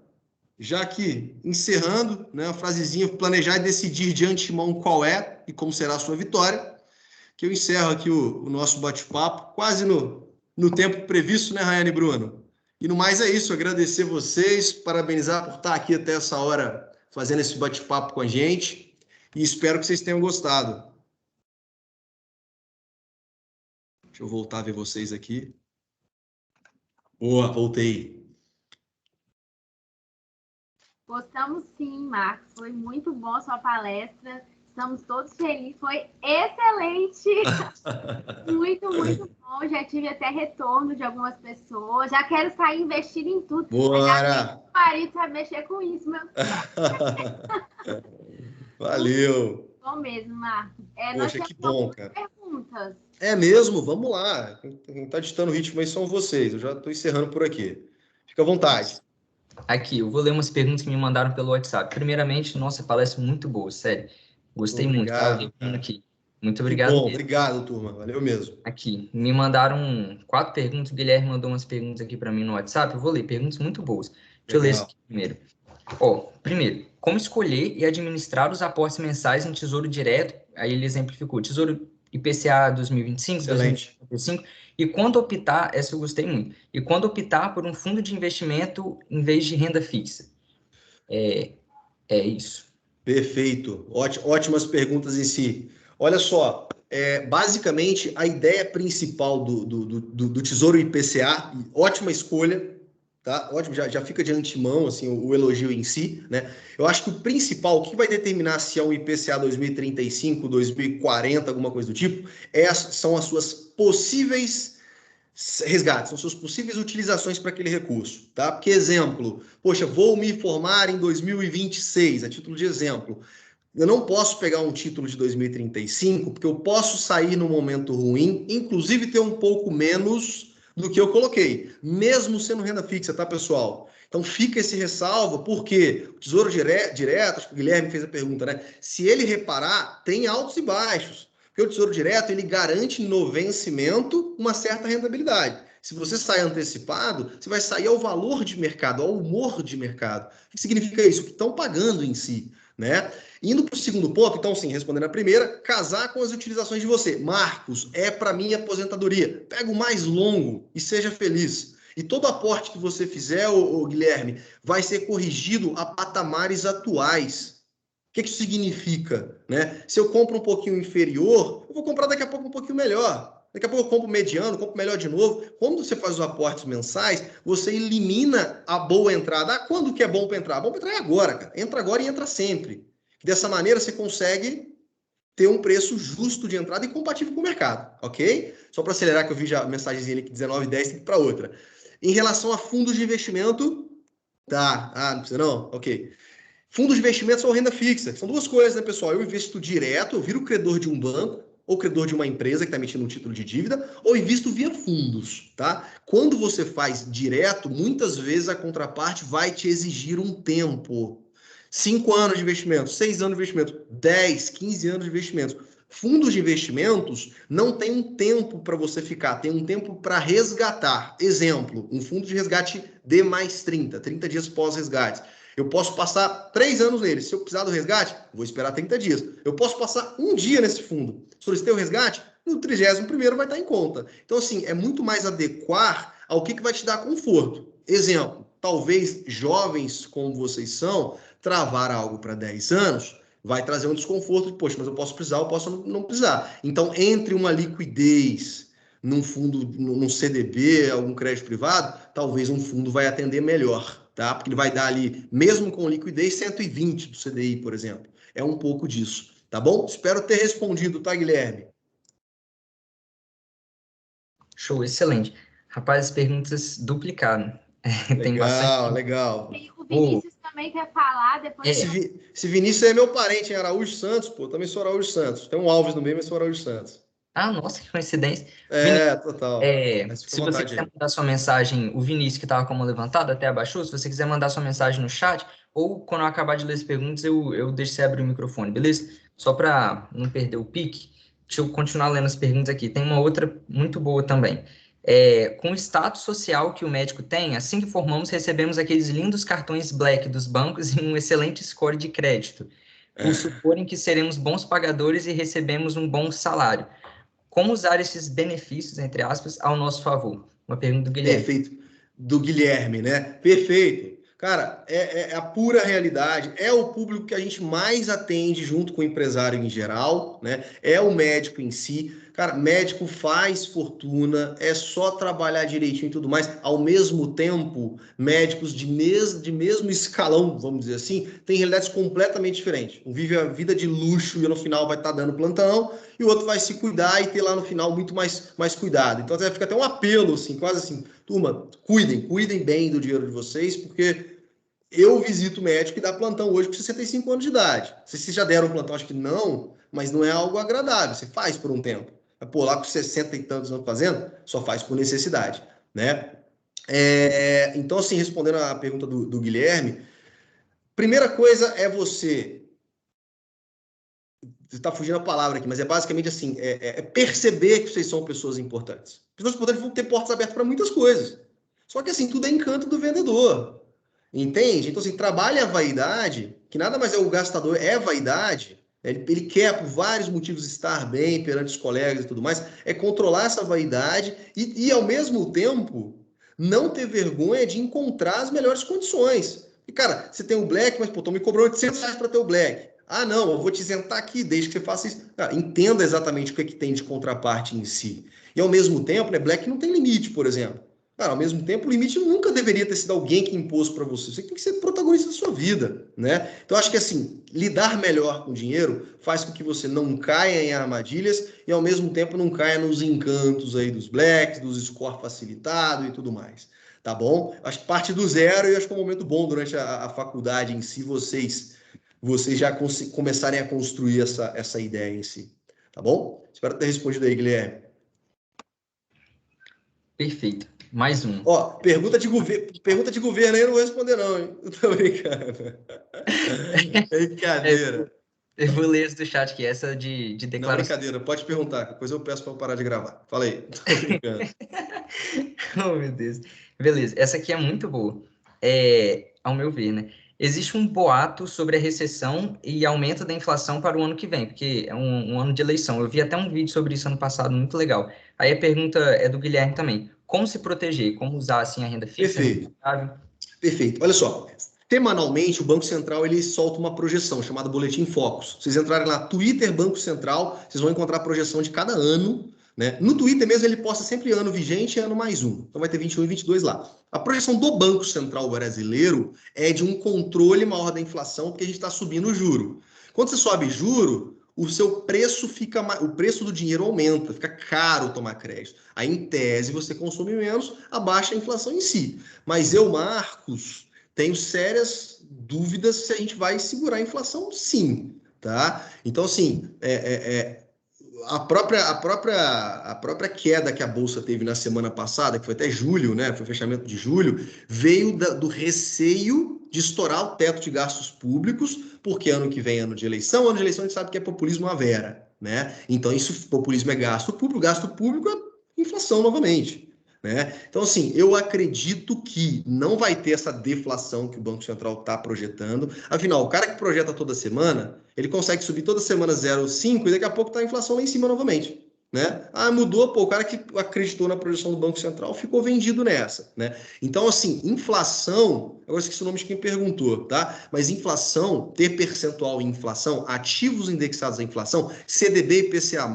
já que encerrando, né, a frasezinha, planejar e decidir de antemão qual é e como será a sua vitória, que eu encerro aqui o nosso bate-papo, quase no tempo previsto, né, Rayane e Bruno? E no mais é isso, agradecer vocês, parabenizar por estar aqui até essa hora fazendo esse bate-papo com a gente e espero que vocês tenham gostado. Deixa eu voltar a ver vocês aqui. Boa, voltei. Gostamos sim, Marcos. Foi muito bom a sua palestra. Estamos todos felizes. Foi excelente. Muito, muito bom. Já tive até retorno de algumas pessoas. Já quero sair investindo em tudo. Bora! Mas já que o marido sabe mexer com isso, meu Deus. Valeu! Bom mesmo, Marcos. Nós Poxa, temos que bom, cara. perguntas. É mesmo? Vamos lá. Quem está ditando o ritmo aí são vocês. Eu já estou encerrando por aqui. Fica à vontade. Aqui, eu vou ler umas perguntas que me mandaram pelo WhatsApp. Primeiramente, nossa, palestra muito boa, sério. Gostei muito, tá? Obrigado, cara. Aqui. Muito Que obrigado bom, mesmo. obrigado, turma. Valeu mesmo. Aqui, me mandaram 4 perguntas. O Guilherme mandou umas perguntas aqui para mim no WhatsApp. Eu vou ler, perguntas muito boas. Deixa eu ler essa aqui primeiro. Primeiro, como escolher e administrar os aportes mensais em Tesouro Direto? Aí ele exemplificou, Tesouro IPCA 2025, Excelente. 2025. E quando optar, essa eu gostei muito, e quando optar por um fundo de investimento em vez de renda fixa? É isso. Perfeito. Ótimas perguntas em si. Olha só, basicamente a ideia principal do Tesouro IPCA, ótima escolha, tá? Ótimo, já fica de antemão assim, o elogio em si, né? Eu acho que o principal, o que vai determinar se é um IPCA 2035, 2040, alguma coisa do tipo, são as suas possíveis resgates, são suas possíveis utilizações para aquele recurso, tá? Porque, exemplo, poxa, vou me formar em 2026, a título de exemplo. Eu não posso pegar um título de 2035, porque eu posso sair no momento ruim, inclusive ter um pouco menos do que eu coloquei, mesmo sendo renda fixa, tá, pessoal? Então fica esse ressalvo, porque o Tesouro Direto, acho que o Guilherme fez a pergunta, né? Se ele reparar, tem altos e baixos. Porque o Tesouro Direto, ele garante no vencimento uma certa rentabilidade. Se você sai antecipado, você vai sair ao valor de mercado, ao humor de mercado. O que significa isso? O que estão pagando em si, né? Indo para o segundo ponto, então, sim, respondendo a primeira, casar com as utilizações de você. Marcos, é para minha aposentadoria. Pega o mais longo e seja feliz. E todo aporte que você fizer, Guilherme, vai ser corrigido a patamares atuais. O que isso significa? Né? Se eu compro um pouquinho inferior, eu vou comprar daqui a pouco um pouquinho melhor. Daqui a pouco eu compro mediano, compro melhor de novo. Quando você faz os aportes mensais, você elimina a boa entrada. Ah, quando que é bom para entrar? Bom para entrar é agora, cara. Entra agora e entra sempre. Dessa maneira, você consegue ter um preço justo de entrada e compatível com o mercado, ok? Só para acelerar, que eu vi já a mensagenzinha ali que 19,10 tem que ir para outra. Em relação a fundos de investimento, tá. Ah, não precisa não? Ok. Fundos de investimento são renda fixa. São duas coisas, né, pessoal? Eu investo direto, eu viro credor de um banco, ou credor de uma empresa que está emitindo um título de dívida, ou invisto via fundos, tá? Quando você faz direto, muitas vezes a contraparte vai te exigir um tempo. 5 anos de investimento, 6 anos de investimento, 10, 15 anos de investimento. Fundos de investimentos não tem um tempo para você ficar, tem um tempo para resgatar. Exemplo, um fundo de resgate D mais 30 dias pós-resgate. Eu posso passar 3 anos nele. Se eu precisar do resgate, vou esperar 30 dias. Eu posso passar um dia nesse fundo. Solicitei o resgate, no 31º vai estar em conta. Então, assim, é muito mais adequar ao que vai te dar conforto. Exemplo, talvez jovens como vocês são, travar algo para 10 anos vai trazer um desconforto. Poxa, mas eu posso precisar, eu posso não precisar. Então, entre uma liquidez num fundo, num CDB, algum crédito privado, talvez um fundo vai atender melhor. Tá? Porque ele vai dar ali, mesmo com liquidez, 120 do CDI, por exemplo. É um pouco disso, tá bom? Espero ter respondido, tá, Guilherme? Show, excelente. Rapaz, as perguntas duplicaram. Tem bastante. Legal. O Vinícius também quer falar, depois... Esse Vinícius é meu parente em Araújo Santos, pô. Também sou Araújo Santos. Tem um Alves no meio, mas sou Araújo Santos. Ah, nossa, que coincidência. Vinícius, Total. Mas se você quiser mandar sua mensagem, o Vinícius que estava com a mão levantada até abaixou, se você quiser mandar sua mensagem no chat, ou quando eu acabar de ler as perguntas, eu deixo você abrir o microfone, beleza? Só para não perder o pique, deixa eu continuar lendo as perguntas aqui. Tem uma outra muito boa também. Com o status social que o médico tem, assim que formamos, recebemos aqueles lindos cartões Black dos bancos e um excelente score de crédito, por suporem que seremos bons pagadores e recebemos um bom salário. Como usar esses benefícios, entre aspas, ao nosso favor? Uma pergunta do Guilherme. Perfeito. Do Guilherme, né? Perfeito. Cara, é a pura realidade. É o público que a gente mais atende junto com o empresário em geral, né? É o médico em si. Cara, médico faz fortuna, é só trabalhar direitinho e tudo mais. Ao mesmo tempo, médicos de mesmo escalão, vamos dizer assim, têm realidades completamente diferentes. Um vive a vida de luxo e no final vai estar dando plantão, e o outro vai se cuidar e ter lá no final muito mais cuidado. Então, fica até um apelo, assim, quase assim, turma, cuidem bem do dinheiro de vocês, porque eu visito médico e dá plantão hoje com 65 anos de idade. Se vocês já deram plantão, acho que não, mas não é algo agradável. Você faz por um tempo. Pô, lá com 60 e tantos anos fazendo, só faz por necessidade, né? Então, assim, respondendo a pergunta do Guilherme, primeira coisa é você está fugindo a palavra aqui, mas é basicamente assim, perceber que vocês são pessoas importantes. Pessoas importantes vão ter portas abertas para muitas coisas. Só que assim, tudo é encanto do vendedor. Entende? Então, assim, trabalha a vaidade, que nada mais é o gastador, é vaidade. Ele quer, por vários motivos, estar bem perante os colegas e tudo mais. É controlar essa vaidade e ao mesmo tempo, não ter vergonha de encontrar as melhores condições. E, cara, você tem o Black, mas, pô, me cobrou R$800 para ter o Black. Ah, não, eu vou te isentar aqui, desde que você faça isso. Cara, entenda exatamente o que é que tem de contraparte em si. E ao mesmo tempo, né, Black não tem limite, por exemplo. Cara, ao mesmo tempo, o limite nunca deveria ter sido alguém que impôs para você. Você tem que ser protagonista da sua vida, né? Então, acho que assim, lidar melhor com o dinheiro faz com que você não caia em armadilhas e ao mesmo tempo não caia nos encantos aí dos blacks, dos score facilitado e tudo mais. Tá bom? Acho que parte do zero e acho que é um momento bom durante a faculdade em si, vocês já começarem a construir essa ideia em si. Tá bom? Espero ter respondido aí, Guilherme. Perfeito. Mais um. Ó, pergunta de governo aí eu não vou responder, não, hein? Eu tô brincando. Brincadeira. Eu vou ler esse do chat aqui, essa de Não, declaração. brincadeira, pode perguntar, depois eu peço para parar de gravar. Fala aí, tô brincando. Oh, meu Deus. Beleza, essa aqui é muito boa. Ao meu ver, né? Existe um boato sobre a recessão e aumento da inflação para o ano que vem, porque é um ano de eleição. Eu vi até um vídeo sobre isso ano passado, muito legal. Aí a pergunta é do Guilherme também. Como se proteger? Como usar, assim, a renda fixa? Perfeito. Perfeito. Olha só, semanalmente o Banco Central ele solta uma projeção chamada Boletim Focus. Vocês entrarem lá, Twitter Banco Central, vocês vão encontrar a projeção de cada ano, né? No Twitter mesmo ele posta sempre ano vigente e ano mais um. Então vai ter 21 e 22 lá. A projeção do Banco Central brasileiro é de um controle maior da inflação, porque a gente está subindo o juro. Quando você sobe juro, o seu preço o preço do dinheiro aumenta, fica caro tomar crédito. Aí, em tese, você consome menos, abaixa a inflação em si. Mas eu, Marcos, tenho sérias dúvidas se a gente vai segurar a inflação, sim, tá? Então, assim, a própria queda que a Bolsa teve na semana passada, que foi até julho, né? Foi fechamento de julho, veio do receio de estourar o teto de gastos públicos, porque ano que vem é ano de eleição a gente sabe que é populismo à vera, né? Então, isso, populismo é gasto público é inflação novamente. Né? Então, assim, eu acredito que não vai ter essa deflação que o Banco Central está projetando. Afinal, o cara que projeta toda semana, ele consegue subir toda semana 0,5 e daqui a pouco está a inflação lá em cima novamente. Né? Ah, mudou, pô, o cara que acreditou na projeção do Banco Central ficou vendido nessa. Né? Então, assim, inflação, agora esqueci o nome de quem perguntou, tá? Mas inflação, ter percentual em inflação, ativos indexados à inflação, CDB e IPCA+,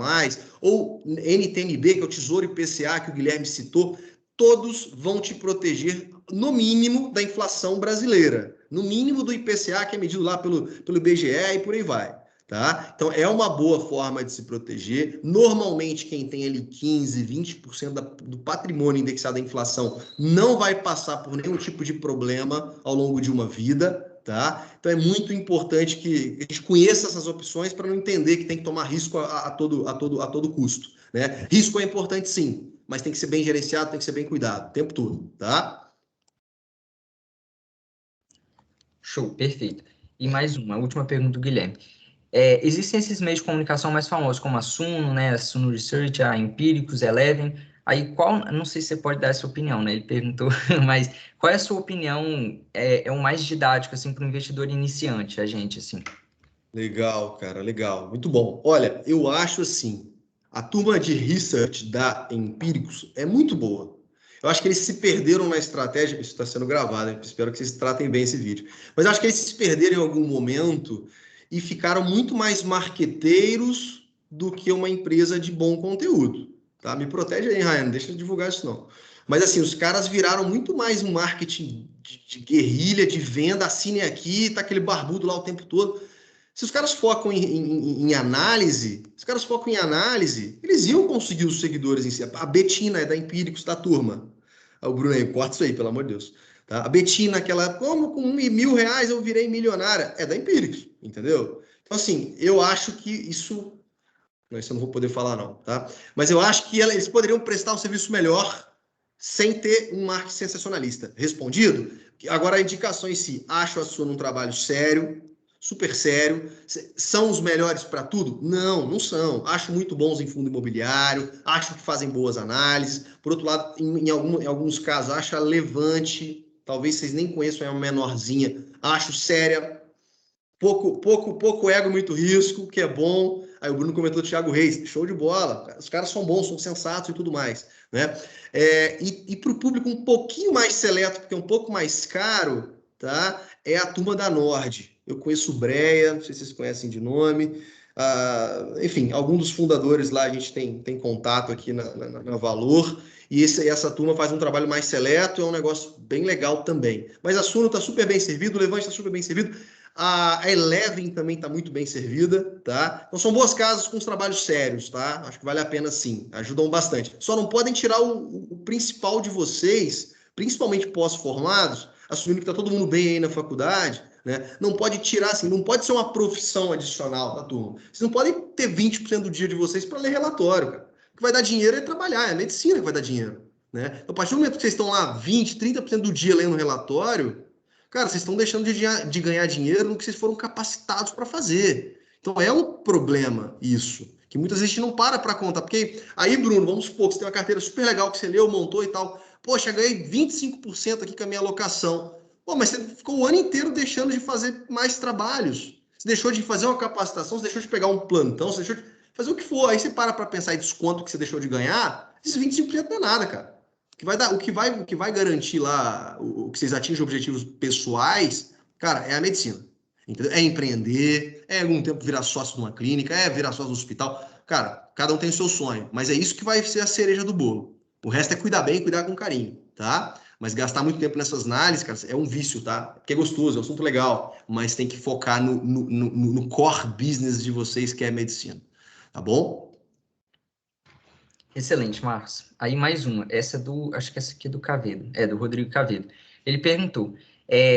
ou NTNB, que é o Tesouro IPCA que o Guilherme citou, todos vão te proteger, no mínimo, da inflação brasileira. No mínimo do IPCA, que é medido lá pelo IBGE e por aí vai. Tá? Então, é uma boa forma de se proteger. Normalmente, quem tem ali 15%, 20% do patrimônio indexado à inflação não vai passar por nenhum tipo de problema ao longo de uma vida. Tá? Então, é muito importante que a gente conheça essas opções para não entender que tem que tomar risco a todo custo. Né? Risco é importante, sim, mas tem que ser bem gerenciado, tem que ser bem cuidado o tempo todo. Tá? Show, perfeito. E mais uma, a última pergunta do Guilherme. Existem esses meios de comunicação mais famosos, como a Suno, né, a Suno Research, a Empíricos, Eleven. Aí, não sei se você pode dar essa opinião, né? Ele perguntou, mas qual é a sua opinião? É o mais didático, assim, para o investidor iniciante, a gente, assim? Legal, cara, legal. Muito bom. Olha, eu acho assim, a turma de research da Empíricos é muito boa. Eu acho que eles se perderam na estratégia, isso está sendo gravado, espero que vocês tratem bem esse vídeo. Mas eu acho que eles se perderam em algum momento e ficaram muito mais marqueteiros do que uma empresa de bom conteúdo. Tá? Me protege aí, Ryan, não deixa eu divulgar isso não. Mas assim, os caras viraram muito mais um marketing de guerrilha, de venda, assinem aqui, tá aquele barbudo lá o tempo todo. Se os caras focam em análise, eles iam conseguir os seguidores em si. A Betina é da Empíricos, da turma. O Bruno aí, corta isso aí, pelo amor de Deus. Tá? A Betina, aquela, como com R$ 1.000 eu virei milionária, é da Empíricos, entendeu? Então, assim, eu acho que isso. Não, isso eu não vou poder falar, não, tá? Mas eu acho que eles poderiam prestar um serviço melhor sem ter um marketing sensacionalista. Respondido? Agora, a indicação em si, acho a sua num trabalho sério, super sério. São os melhores para tudo? Não, não são. Acho muito bons em fundo imobiliário, acho que fazem boas análises. Por outro lado, em alguns casos, acho a Levante, talvez vocês nem conheçam, é uma menorzinha, acho séria. Pouco ego, muito risco, que é bom. Aí o Bruno comentou do Thiago Reis, show de bola. Os caras são bons, são sensatos e tudo mais. Né? E para o público um pouquinho mais seleto, porque é um pouco mais caro, tá? É a turma da Nord. eu conheço o Breia, não sei se vocês conhecem de nome. Enfim, algum dos fundadores lá a gente tem contato aqui na Valor, e essa turma faz um trabalho mais seleto, é um negócio bem legal também. Mas a Suno está super bem servido, o Levante está super bem servido, a Eleven também está muito bem servida, tá? Então são boas casas com os trabalhos sérios, tá? Acho que vale a pena sim, ajudam bastante. Só não podem tirar o principal de vocês, principalmente pós-formados, assumindo que está todo mundo bem aí na faculdade, né? Não pode tirar assim, não pode ser uma profissão adicional da turma. Vocês não podem ter 20% do dia de vocês para ler relatório, cara. O que vai dar dinheiro é trabalhar, é a medicina que vai dar dinheiro, né? Então, a partir do momento que vocês estão lá 20, 30% do dia lendo relatório, cara, vocês estão deixando de ganhar dinheiro no que vocês foram capacitados para fazer. Então, é um problema isso, que muitas vezes a gente não para contar. Porque aí, Bruno, vamos supor que você tem uma carteira super legal que você leu, montou e tal. Poxa, ganhei 25% aqui com a minha alocação. Pô, mas você ficou o ano inteiro deixando de fazer mais trabalhos. Você deixou de fazer uma capacitação, você deixou de pegar um plantão, você deixou de fazer o que for. Aí você para pensar em desconto que você deixou de ganhar, esses 25% não é nada, cara. O que vai garantir lá o que vocês atingem objetivos pessoais, cara, é a medicina. Entendeu? É empreender, é algum tempo virar sócio de uma clínica, é virar sócio do hospital. Cara, cada um tem o seu sonho, mas é isso que vai ser a cereja do bolo. O resto é cuidar bem e cuidar com carinho, tá? Mas gastar muito tempo nessas análises, cara, é um vício, tá? Porque é gostoso, é um assunto legal, mas tem que focar no core business de vocês, que é a medicina. Tá bom? Excelente, Marcos. Aí mais uma, acho que essa aqui é do Cavedo, do Rodrigo Cavedo. Ele perguntou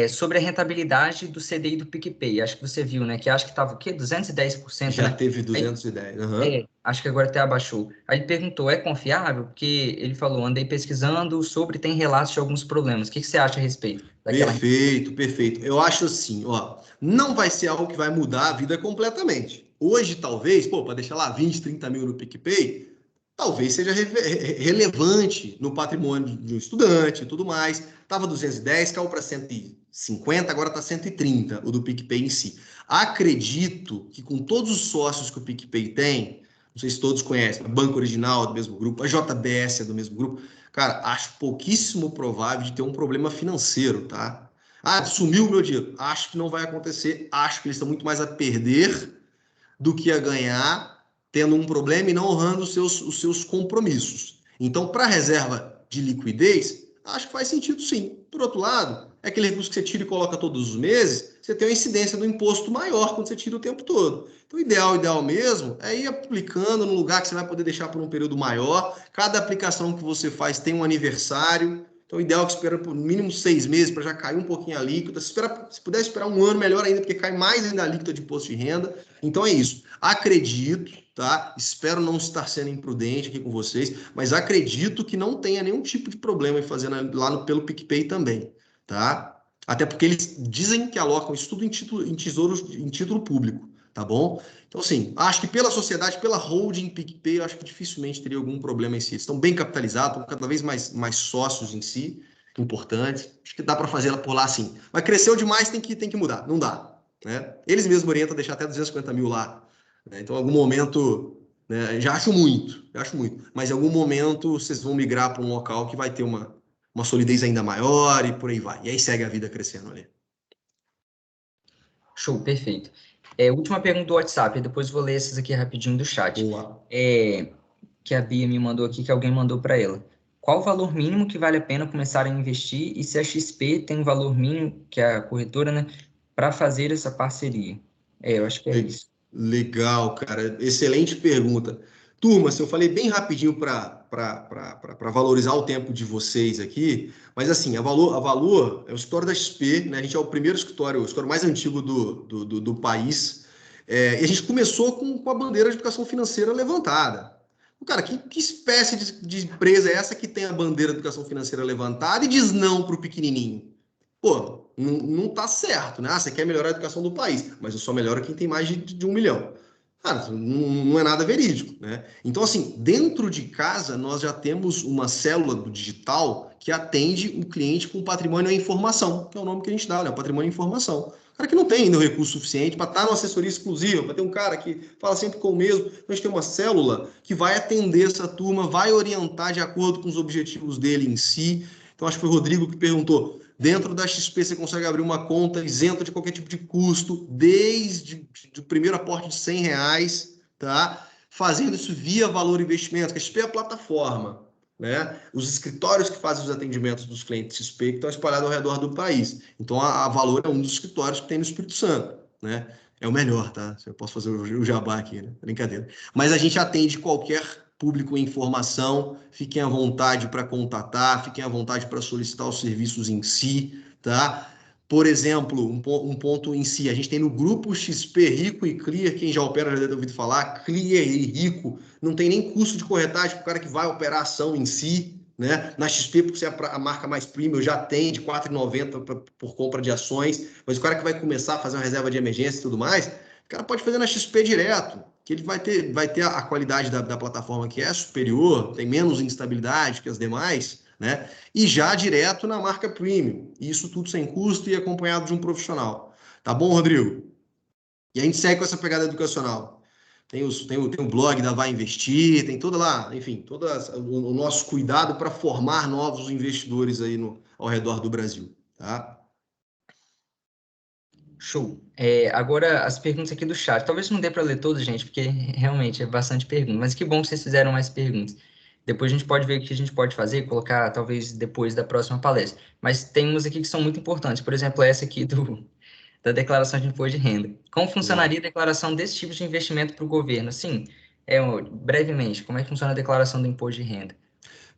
sobre a rentabilidade do CDI do PicPay. Acho que você viu, né? Que acho que estava o quê? 210%, Já né? teve 210. Uhum. Acho que agora até abaixou. Aí ele perguntou, é confiável? Porque ele falou, andei pesquisando sobre, tem relatos de alguns problemas. O que você acha a respeito daquela... Perfeito. Eu acho assim, ó, não vai ser algo que vai mudar a vida completamente. Hoje, talvez, para deixar lá 20, 30 mil no PicPay, talvez seja relevante no patrimônio de um estudante e tudo mais. Estava 210, caiu para 150, agora está 130, o do PicPay em si. Acredito que com todos os sócios que o PicPay tem, não sei se todos conhecem, a Banco Original é do mesmo grupo, a JBS é do mesmo grupo, cara, acho pouquíssimo provável de ter um problema financeiro, tá? Sumiu o meu dinheiro. Acho que não vai acontecer. Acho que eles estão muito mais a perder do que a ganhar, tendo um problema e não honrando os seus compromissos. Então, para reserva de liquidez, acho que faz sentido sim. Por outro lado, é aquele recurso que você tira e coloca todos os meses, você tem uma incidência do imposto maior quando você tira o tempo todo. Então, o ideal mesmo é ir aplicando num lugar que você vai poder deixar por um período maior. Cada aplicação que você faz tem um aniversário. Então, o ideal é que espera por mínimo 6 meses para já cair um pouquinho a alíquota. Se puder esperar um ano, melhor ainda, porque cai mais ainda a alíquota de imposto de renda. Então, é isso. Acredito, tá? Espero não estar sendo imprudente aqui com vocês, mas acredito que não tenha nenhum tipo de problema em fazer pelo PicPay também, tá? Até porque eles dizem que alocam isso tudo em título público, tá bom? Então, assim, acho que pela sociedade, pela holding PicPay, eu acho que dificilmente teria algum problema em si. Eles estão bem capitalizados, estão cada vez mais sócios em si, importantes. Acho que dá para fazer ela por lá sim. Mas cresceu demais, tem que mudar. Não dá. Né? Eles mesmos orientam a deixar até 250 mil lá. Né? Então, em algum momento, né, já acho muito. Mas em algum momento, vocês vão migrar para um local que vai ter uma solidez ainda maior e por aí vai. E aí segue a vida crescendo ali. Show, perfeito. Última pergunta do WhatsApp, depois vou ler essas aqui rapidinho do chat. Que a Bia me mandou aqui, que alguém mandou para ela. Qual o valor mínimo que vale a pena começar a investir e se a XP tem um valor mínimo, que é a corretora, né, para fazer essa parceria? Eu acho que é isso. Legal, cara. Excelente pergunta. Turma, se eu falei bem rapidinho para valorizar o tempo de vocês aqui, mas assim, a Valor é o escritório da XP, né? A gente é o primeiro escritório, o escritório mais antigo do país. E a gente começou com a bandeira de educação financeira levantada. Cara, que espécie de empresa é essa que tem a bandeira de educação financeira levantada e diz não para o pequenininho? Pô, não tá certo, né? Você quer melhorar a educação do país, mas eu só melhoro quem tem mais de 1 milhão. Cara, não é nada verídico, né? Então, assim, dentro de casa, nós já temos uma célula do digital que atende o cliente com patrimônio em informação, que é o nome que a gente dá, né? O patrimônio em informação. O cara que não tem ainda o recurso suficiente para estar numa assessoria exclusiva, para ter um cara que fala sempre com o mesmo. Então, a gente tem uma célula que vai atender essa turma, vai orientar de acordo com os objetivos dele em si. Então, Então, acho que foi o Rodrigo que perguntou. Dentro da XP, você consegue abrir uma conta isenta de qualquer tipo de custo, desde o primeiro aporte de R$100, tá? Fazendo isso via Valor Investimentos, que a XP é a plataforma, né? Os escritórios que fazem os atendimentos dos clientes XP que estão espalhados ao redor do país. Então, a Valor é um dos escritórios que tem no Espírito Santo, né? É o melhor, tá? Eu posso fazer o jabá aqui, né? Brincadeira. Mas a gente atende qualquer público em informação, fiquem à vontade para contatar, fiquem à vontade para solicitar os serviços em si, tá? Por exemplo, um ponto em si, a gente tem no grupo XP Rico e Clear, quem já opera já deve ter ouvido falar, Clear e Rico, não tem nem custo de corretagem para o cara que vai operar a ação em si, né? Na XP, por ser a marca mais premium, já tem de R$ 4,90 por compra de ações, mas o cara que vai começar a fazer uma reserva de emergência e tudo mais, o cara pode fazer na XP direto, que ele vai ter a qualidade da plataforma que é superior, tem menos instabilidade que as demais, né? E já direto na marca premium. Isso tudo sem custo e acompanhado de um profissional. Tá bom, Rodrigo? E a gente segue com essa pegada educacional. Tem o blog da Vai Investir, tem toda lá, enfim, todo o nosso cuidado para formar novos investidores aí ao redor do Brasil, tá? Show. Agora, as perguntas aqui do chat. Talvez não dê para ler todas, gente, porque realmente é bastante pergunta. Mas que bom que vocês fizeram mais perguntas. Depois a gente pode ver o que a gente pode fazer, colocar talvez depois da próxima palestra. Mas tem umas aqui que são muito importantes. Por exemplo, essa aqui da declaração de imposto de renda. Como funcionaria a declaração desse tipo de investimento para o governo? Sim, brevemente, como é que funciona a declaração do imposto de renda?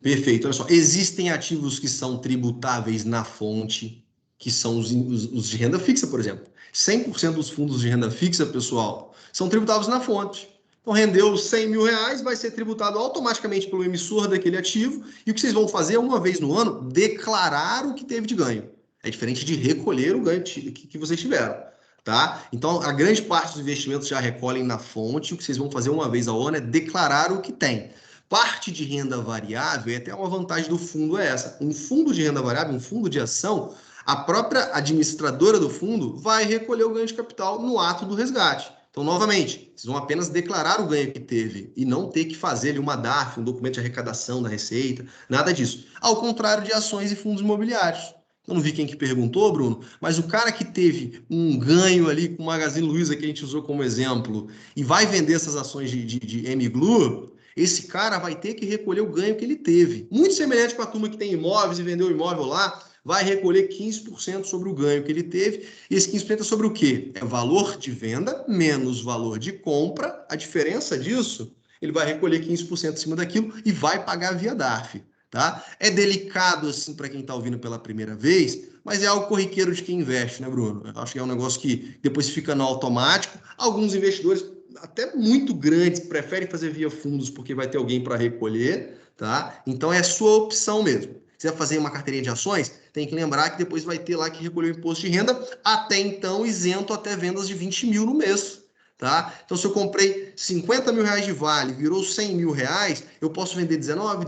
Perfeito. Olha só, existem ativos que são tributáveis na fonte, que são os de renda fixa, por exemplo. 100% dos fundos de renda fixa, pessoal, são tributáveis na fonte. Então, rendeu R$100.000, vai ser tributado automaticamente pelo emissor daquele ativo, e o que vocês vão fazer uma vez no ano, declarar o que teve de ganho. É diferente de recolher o ganho que vocês tiveram, tá? Então, a grande parte dos investimentos já recolhem na fonte, o que vocês vão fazer uma vez ao ano é declarar o que tem. Parte de renda variável, e até uma vantagem do fundo é essa. Um fundo de renda variável, um fundo de ação, a própria administradora do fundo vai recolher o ganho de capital no ato do resgate. Então, novamente, vocês vão apenas declarar o ganho que teve e não ter que fazer ali uma DARF, um documento de arrecadação da Receita, nada disso. Ao contrário de ações e fundos imobiliários. Eu não vi quem que perguntou, Bruno, mas o cara que teve um ganho ali com o Magazine Luiza, que a gente usou como exemplo, e vai vender essas ações de MGLU, esse cara vai ter que recolher o ganho que ele teve. Muito semelhante com a turma que tem imóveis e vendeu o imóvel lá, vai recolher 15% sobre o ganho que ele teve. E esse 15% é sobre o quê? É valor de venda menos valor de compra. A diferença disso, ele vai recolher 15% em cima daquilo e vai pagar via DARF. Tá? É delicado assim para quem está ouvindo pela primeira vez, mas é algo corriqueiro de quem investe, né, Bruno? Eu acho que é um negócio que depois fica no automático. Alguns investidores até muito grandes preferem fazer via fundos porque vai ter alguém para recolher, tá? Então é sua opção mesmo. Se vai fazer uma carteirinha de ações, tem que lembrar que depois vai ter lá que recolher o imposto de renda, até então isento até vendas de 20 mil no mês, tá? Então se eu comprei 50 mil reais de vale, virou 100 mil reais, eu posso vender 19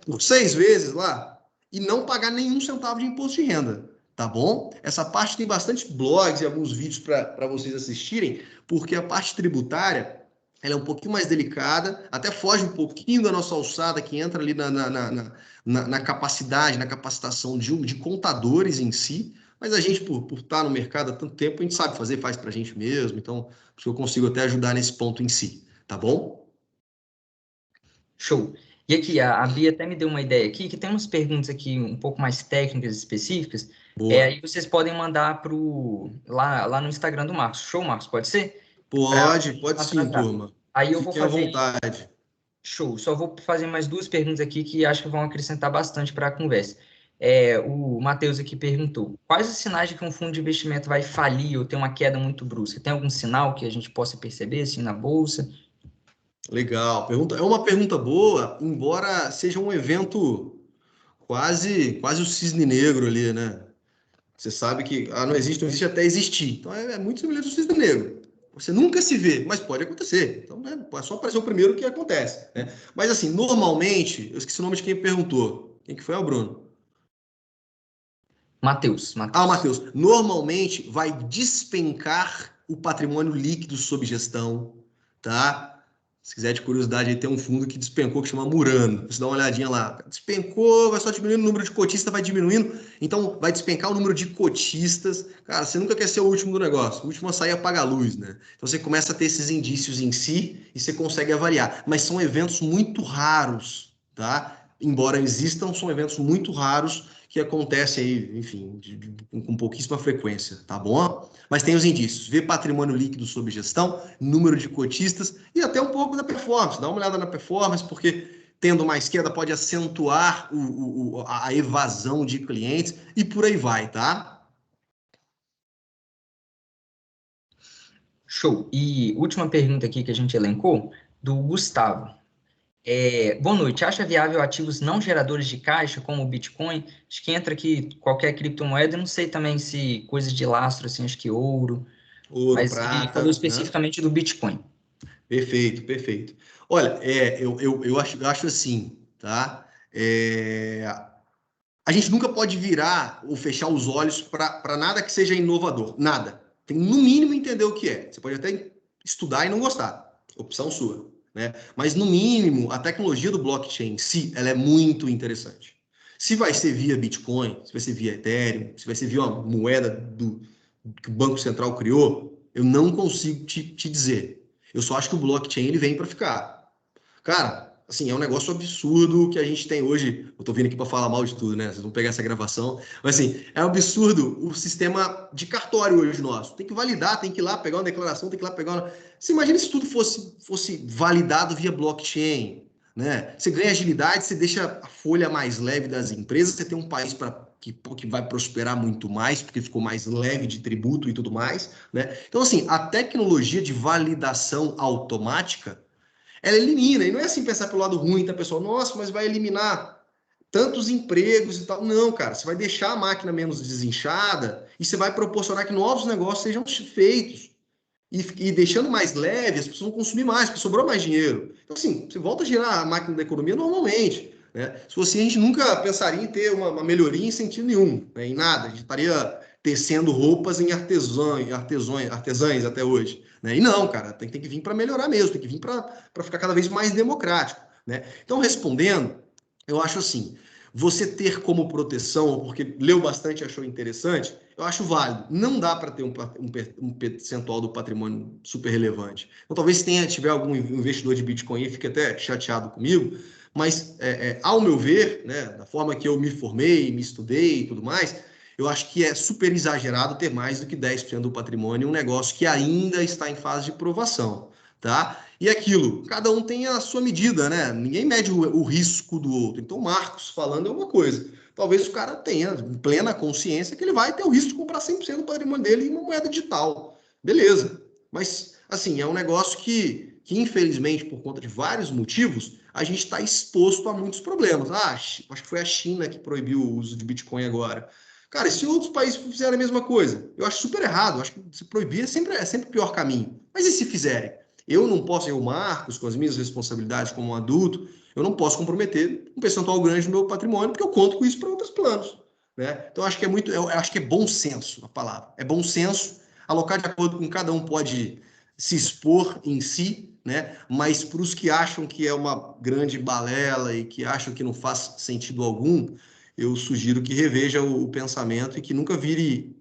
por 6 vezes lá e não pagar nenhum centavo de imposto de renda. Tá bom? Essa parte tem bastante blogs e alguns vídeos para vocês assistirem, porque a parte tributária ela é um pouquinho mais delicada, até foge um pouquinho da nossa alçada, que entra ali na capacidade, na capacitação de contadores em si, mas a gente, por estar no mercado há tanto tempo, a gente sabe fazer, faz para a gente mesmo, então acho que eu consigo até ajudar nesse ponto em si, tá bom? Show. E aqui, a Bia até me deu uma ideia aqui, que tem umas perguntas aqui um pouco mais técnicas específicas. Boa. Aí vocês podem mandar lá no Instagram do Marcos. Show, Marcos? Pode ser? Pode sim, turma. Aí eu vou Fiquem à fazer. vontade. Show. Só vou fazer mais duas perguntas aqui que acho que vão acrescentar bastante para a conversa. O Matheus aqui perguntou: quais os sinais de que um fundo de investimento vai falir ou ter uma queda muito brusca? Tem algum sinal que a gente possa perceber assim na bolsa? Legal. É uma pergunta boa, embora seja um evento quase o cisne negro ali, né? Você sabe que não existe até existir. Então é muito semelhante ao cisne negro. Você nunca se vê, mas pode acontecer. Então, né, é só aparecer o primeiro que acontece, né? Mas assim, normalmente, eu esqueci o nome de quem perguntou. Quem que foi? É o Bruno. Matheus. O Matheus. Normalmente vai despencar o patrimônio líquido sob gestão, tá? Se quiser de curiosidade, aí tem um fundo que despencou que chama Murano. Você dá uma olhadinha lá. Despencou, vai só diminuindo, o número de cotistas vai diminuindo. Então, vai despencar o número de cotistas. Cara, você nunca quer ser o último do negócio. O último a sair apaga a luz, né? Então, você começa a ter esses indícios em si e você consegue avaliar. Mas são eventos muito raros, tá? Embora existam, são eventos muito raros que acontecem aí, enfim, com pouquíssima frequência, tá bom? Mas tem os indícios. Vê patrimônio líquido sob gestão, número de cotistas e até um pouco da performance. Dá uma olhada na performance, porque tendo mais queda pode acentuar a evasão de clientes e por aí vai, tá? Show. E última pergunta aqui que a gente elencou, do Gustavo. Boa noite. Acha viável ativos não geradores de caixa, como o Bitcoin? Acho que entra aqui qualquer criptomoeda. Eu não sei também se coisas de lastro, assim, acho que ouro. Ouro, Mas ele falou prata, né? especificamente do Bitcoin. Perfeito, perfeito. Olha, eu acho assim, tá? A gente nunca pode virar ou fechar os olhos para nada que seja inovador. Nada. Tem no mínimo entender o que é. Você pode até estudar e não gostar. Opção sua. Né? Mas no mínimo, a tecnologia do blockchain em si, ela é muito interessante. Se vai ser via Bitcoin, se vai ser via Ethereum, se vai ser via uma moeda que o Banco Central criou, eu não consigo te dizer. Eu só acho que o blockchain ele vem para ficar. Cara, assim, é um negócio absurdo que a gente tem hoje. Eu tô vindo aqui para falar mal de tudo, né? Vocês vão pegar essa gravação. Mas, assim, é um absurdo o sistema de cartório hoje nosso. Tem que validar, tem que ir lá pegar uma declaração, tem que ir lá pegar uma... Você imagina se tudo fosse validado via blockchain, né? Você ganha agilidade, você deixa a folha mais leve das empresas, você tem um país que vai prosperar muito mais, porque ficou mais leve de tributo e tudo mais, né? Então, assim, a tecnologia de validação automática ela elimina, e não é assim pensar pelo lado ruim, tá, pessoal? Nossa, mas vai eliminar tantos empregos e tal. Não, cara, você vai deixar a máquina menos desinchada e você vai proporcionar que novos negócios sejam feitos. E deixando mais leve, as pessoas vão consumir mais, porque sobrou mais dinheiro. Então, assim, você volta a girar a máquina da economia normalmente. Né? Se fosse, a gente nunca pensaria em ter uma melhoria em sentido nenhum, né? Em nada. A gente estaria tecendo roupas em artesãs até hoje. Né? E não, cara, tem que vir para melhorar mesmo, tem que vir para ficar cada vez mais democrático. Né? Então, respondendo, eu acho assim, você ter como proteção, porque leu bastante e achou interessante, eu acho válido. Não dá para ter um percentual do patrimônio super relevante. Então, talvez se tiver algum investidor de Bitcoin e fique até chateado comigo, mas, ao meu ver, né, da forma que eu me formei, me estudei e tudo mais, eu acho que é super exagerado ter mais do que 10% do patrimônio em um negócio que ainda está em fase de provação, tá? E aquilo, cada um tem a sua medida, né? Ninguém mede o risco do outro. Então, Marcos falando é uma coisa. Talvez o cara tenha plena consciência que ele vai ter o risco de comprar 100% do patrimônio dele em uma moeda digital. Beleza. Mas, assim, é um negócio que infelizmente, por conta de vários motivos, a gente está exposto a muitos problemas. Acho que foi a China que proibiu o uso de Bitcoin agora. Cara, e se outros países fizerem a mesma coisa? Eu acho super errado. Eu acho que se proibir é sempre o pior caminho. Mas e se fizerem? Eu não posso, eu, Marcos, com as minhas responsabilidades como um adulto, eu não posso comprometer um percentual grande do meu patrimônio, porque eu conto com isso para outros planos. Né? Então, acho que eu acho que é bom senso a palavra. É bom senso, alocar de acordo com cada um pode se expor em si, né? Mas para os que acham que é uma grande balela e que acham que não faz sentido algum, eu sugiro que reveja o pensamento e que nunca vire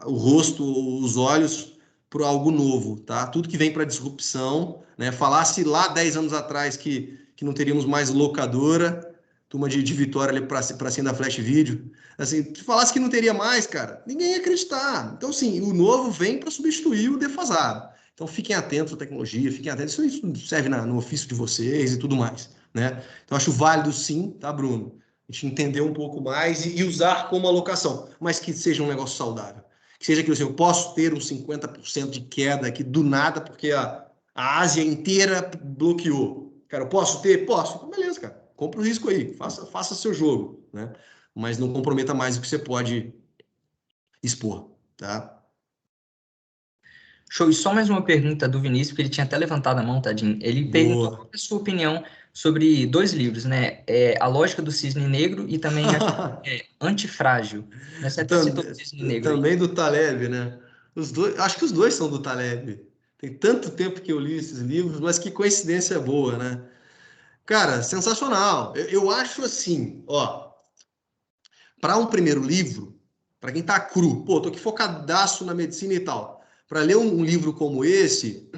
o rosto, os olhos para algo novo, tá? Tudo que vem para disrupção, né? Falasse lá 10 anos atrás que não teríamos mais locadora, turma de Vitória ali para cima da Flash Video, assim, se falasse que não teria mais, cara, ninguém ia acreditar. Então, assim, o novo vem para substituir o defasado. Então, fiquem atentos à tecnologia, fiquem atentos, isso serve no ofício de vocês e tudo mais, né? Então, acho válido sim, tá, Bruno? A gente entender um pouco mais e usar como alocação, mas que seja um negócio saudável. Que seja que assim, eu posso ter uns 50% de queda aqui do nada, porque a Ásia inteira bloqueou. Cara, eu posso ter? Posso. Então, beleza, cara. Compra o risco aí, faça seu jogo, né? Mas não comprometa mais do que você pode expor, tá? Show. E só mais uma pergunta do Vinícius, porque ele tinha até levantado a mão, tadinho. Ele perguntou qual é a sua opinião sobre dois livros, né? A Lógica do Cisne Negro e também Antifrágil. Você até citou o Cisne Negro aí. Também do Taleb, né? Os dois, acho que os dois são do Taleb. Tem tanto tempo que eu li esses livros, mas que coincidência boa, né? Cara, sensacional. Eu acho assim, ó, para um primeiro livro, para quem tá cru, pô, tô aqui focadaço na medicina e tal, para ler um livro como esse,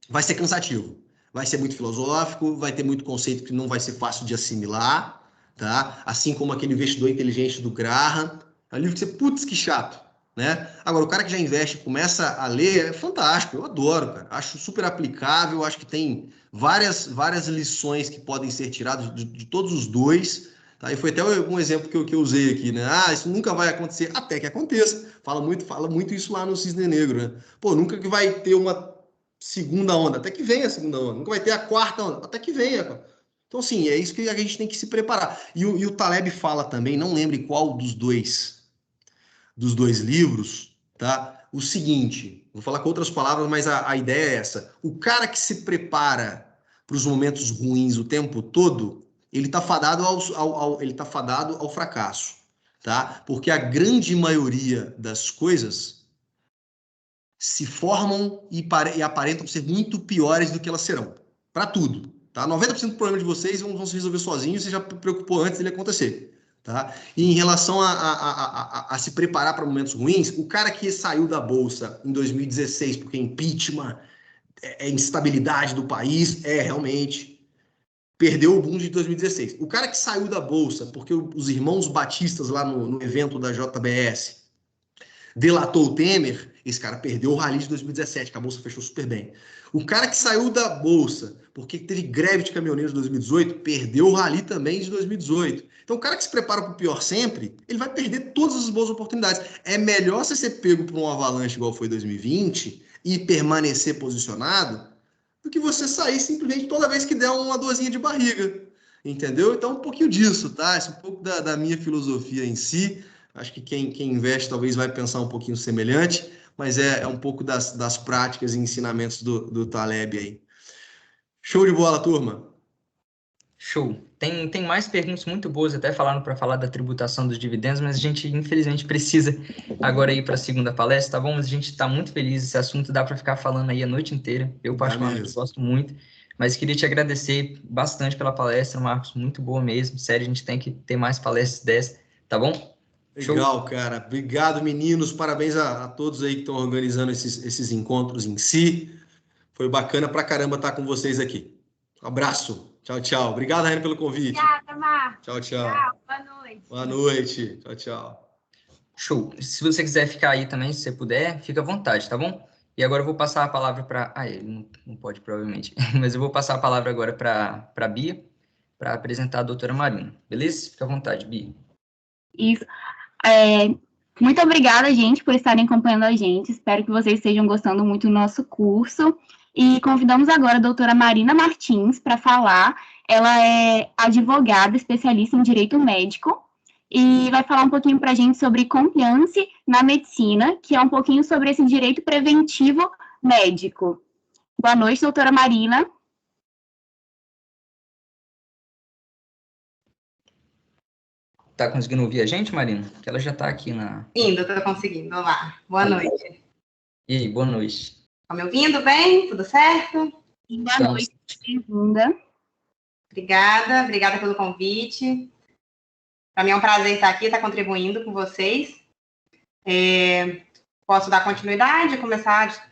vai ser cansativo. Vai ser muito filosófico, vai ter muito conceito que não vai ser fácil de assimilar, tá? Assim como aquele Investidor Inteligente do Graham. É um livro que você, putz, que chato, né? Agora, o cara que já investe e começa a ler, é fantástico, eu adoro, cara. Acho super aplicável, acho que tem várias lições que podem ser tiradas de todos os dois, tá? E foi até um exemplo que eu usei aqui, né? Ah, isso nunca vai acontecer, até que aconteça. Fala muito isso lá no Cisne Negro, né? Pô, nunca que vai ter uma segunda onda, até que venha a segunda onda. Nunca vai ter a quarta onda, até que venha, cara. Então, assim, é isso que a gente tem que se preparar. E o Taleb fala também, não lembre qual dos dois livros, tá? O seguinte, vou falar com outras palavras, mas a ideia é essa. O cara que se prepara para os momentos ruins o tempo todo, ele está fadado ao fracasso, tá? Porque a grande maioria das coisas se formam e aparentam ser muito piores do que elas serão. Para tudo. Tá? 90% do problema de vocês vão se resolver sozinhos, você já preocupou antes dele acontecer. Tá? E em relação a se preparar para momentos ruins, o cara que saiu da Bolsa em 2016 porque impeachment, instabilidade do país, realmente perdeu o boom de 2016. O cara que saiu da Bolsa porque os irmãos batistas lá no evento da JBS delatou o Temer, esse cara perdeu o rally de 2017, que a Bolsa fechou super bem. O cara que saiu da Bolsa porque teve greve de caminhoneiros em 2018, perdeu o rally também de 2018. Então, o cara que se prepara para o pior sempre, ele vai perder todas as boas oportunidades. É melhor você ser pego por um avalanche igual foi 2020 e permanecer posicionado do que você sair simplesmente toda vez que der uma dorzinha de barriga. Entendeu? Então, um pouquinho disso, tá? Esse é um pouco da minha filosofia em si. Acho que quem investe talvez vai pensar um pouquinho semelhante, mas é um pouco das práticas e ensinamentos do Taleb aí. Show de bola, turma! Show. Tem mais perguntas muito boas, até falaram para falar da tributação dos dividendos, mas a gente, infelizmente, precisa agora ir para a segunda palestra, tá bom? Mas a gente está muito feliz, esse assunto dá para ficar falando aí a noite inteira. Eu, particularmente, gosto muito, mas queria te agradecer bastante pela palestra, Marcos, muito boa mesmo. Sério, a gente tem que ter mais palestras dessas, tá bom? Legal, cara. Obrigado, meninos. Parabéns a todos aí que estão organizando esses encontros em si. Foi bacana pra caramba estar com vocês aqui. Um abraço. Tchau, tchau. Obrigado, Raine, pelo convite. Obrigada, Marcos. Tchau, tchau. Tchau, boa noite. Boa noite. Tchau, tchau. Show. Se você quiser ficar aí também, se você puder, fica à vontade, tá bom? E agora eu vou passar a palavra para... Ah, ele não pode, provavelmente. Mas eu vou passar a palavra agora para a Bia, para apresentar a doutora Marina. Beleza? Fica à vontade, Bia. Isso. Muito obrigada, gente, por estarem acompanhando a gente. Espero que vocês estejam gostando muito do nosso curso. E convidamos agora a doutora Marina Martins para falar. Ela é advogada, especialista em direito médico, e vai falar um pouquinho para a gente sobre compliance na medicina, que é um pouquinho sobre esse direito preventivo médico. Boa noite, doutora Marina. Tá conseguindo ouvir a gente, Marina? Que ela já está aqui na... Indo, tô conseguindo. Vamos lá. Boa noite. E aí, boa noite. Tá me ouvindo bem? Tudo certo? Boa noite, bem-vinda. Obrigada pelo convite. Para mim é um prazer estar aqui, estar contribuindo com vocês. Posso dar continuidade, começar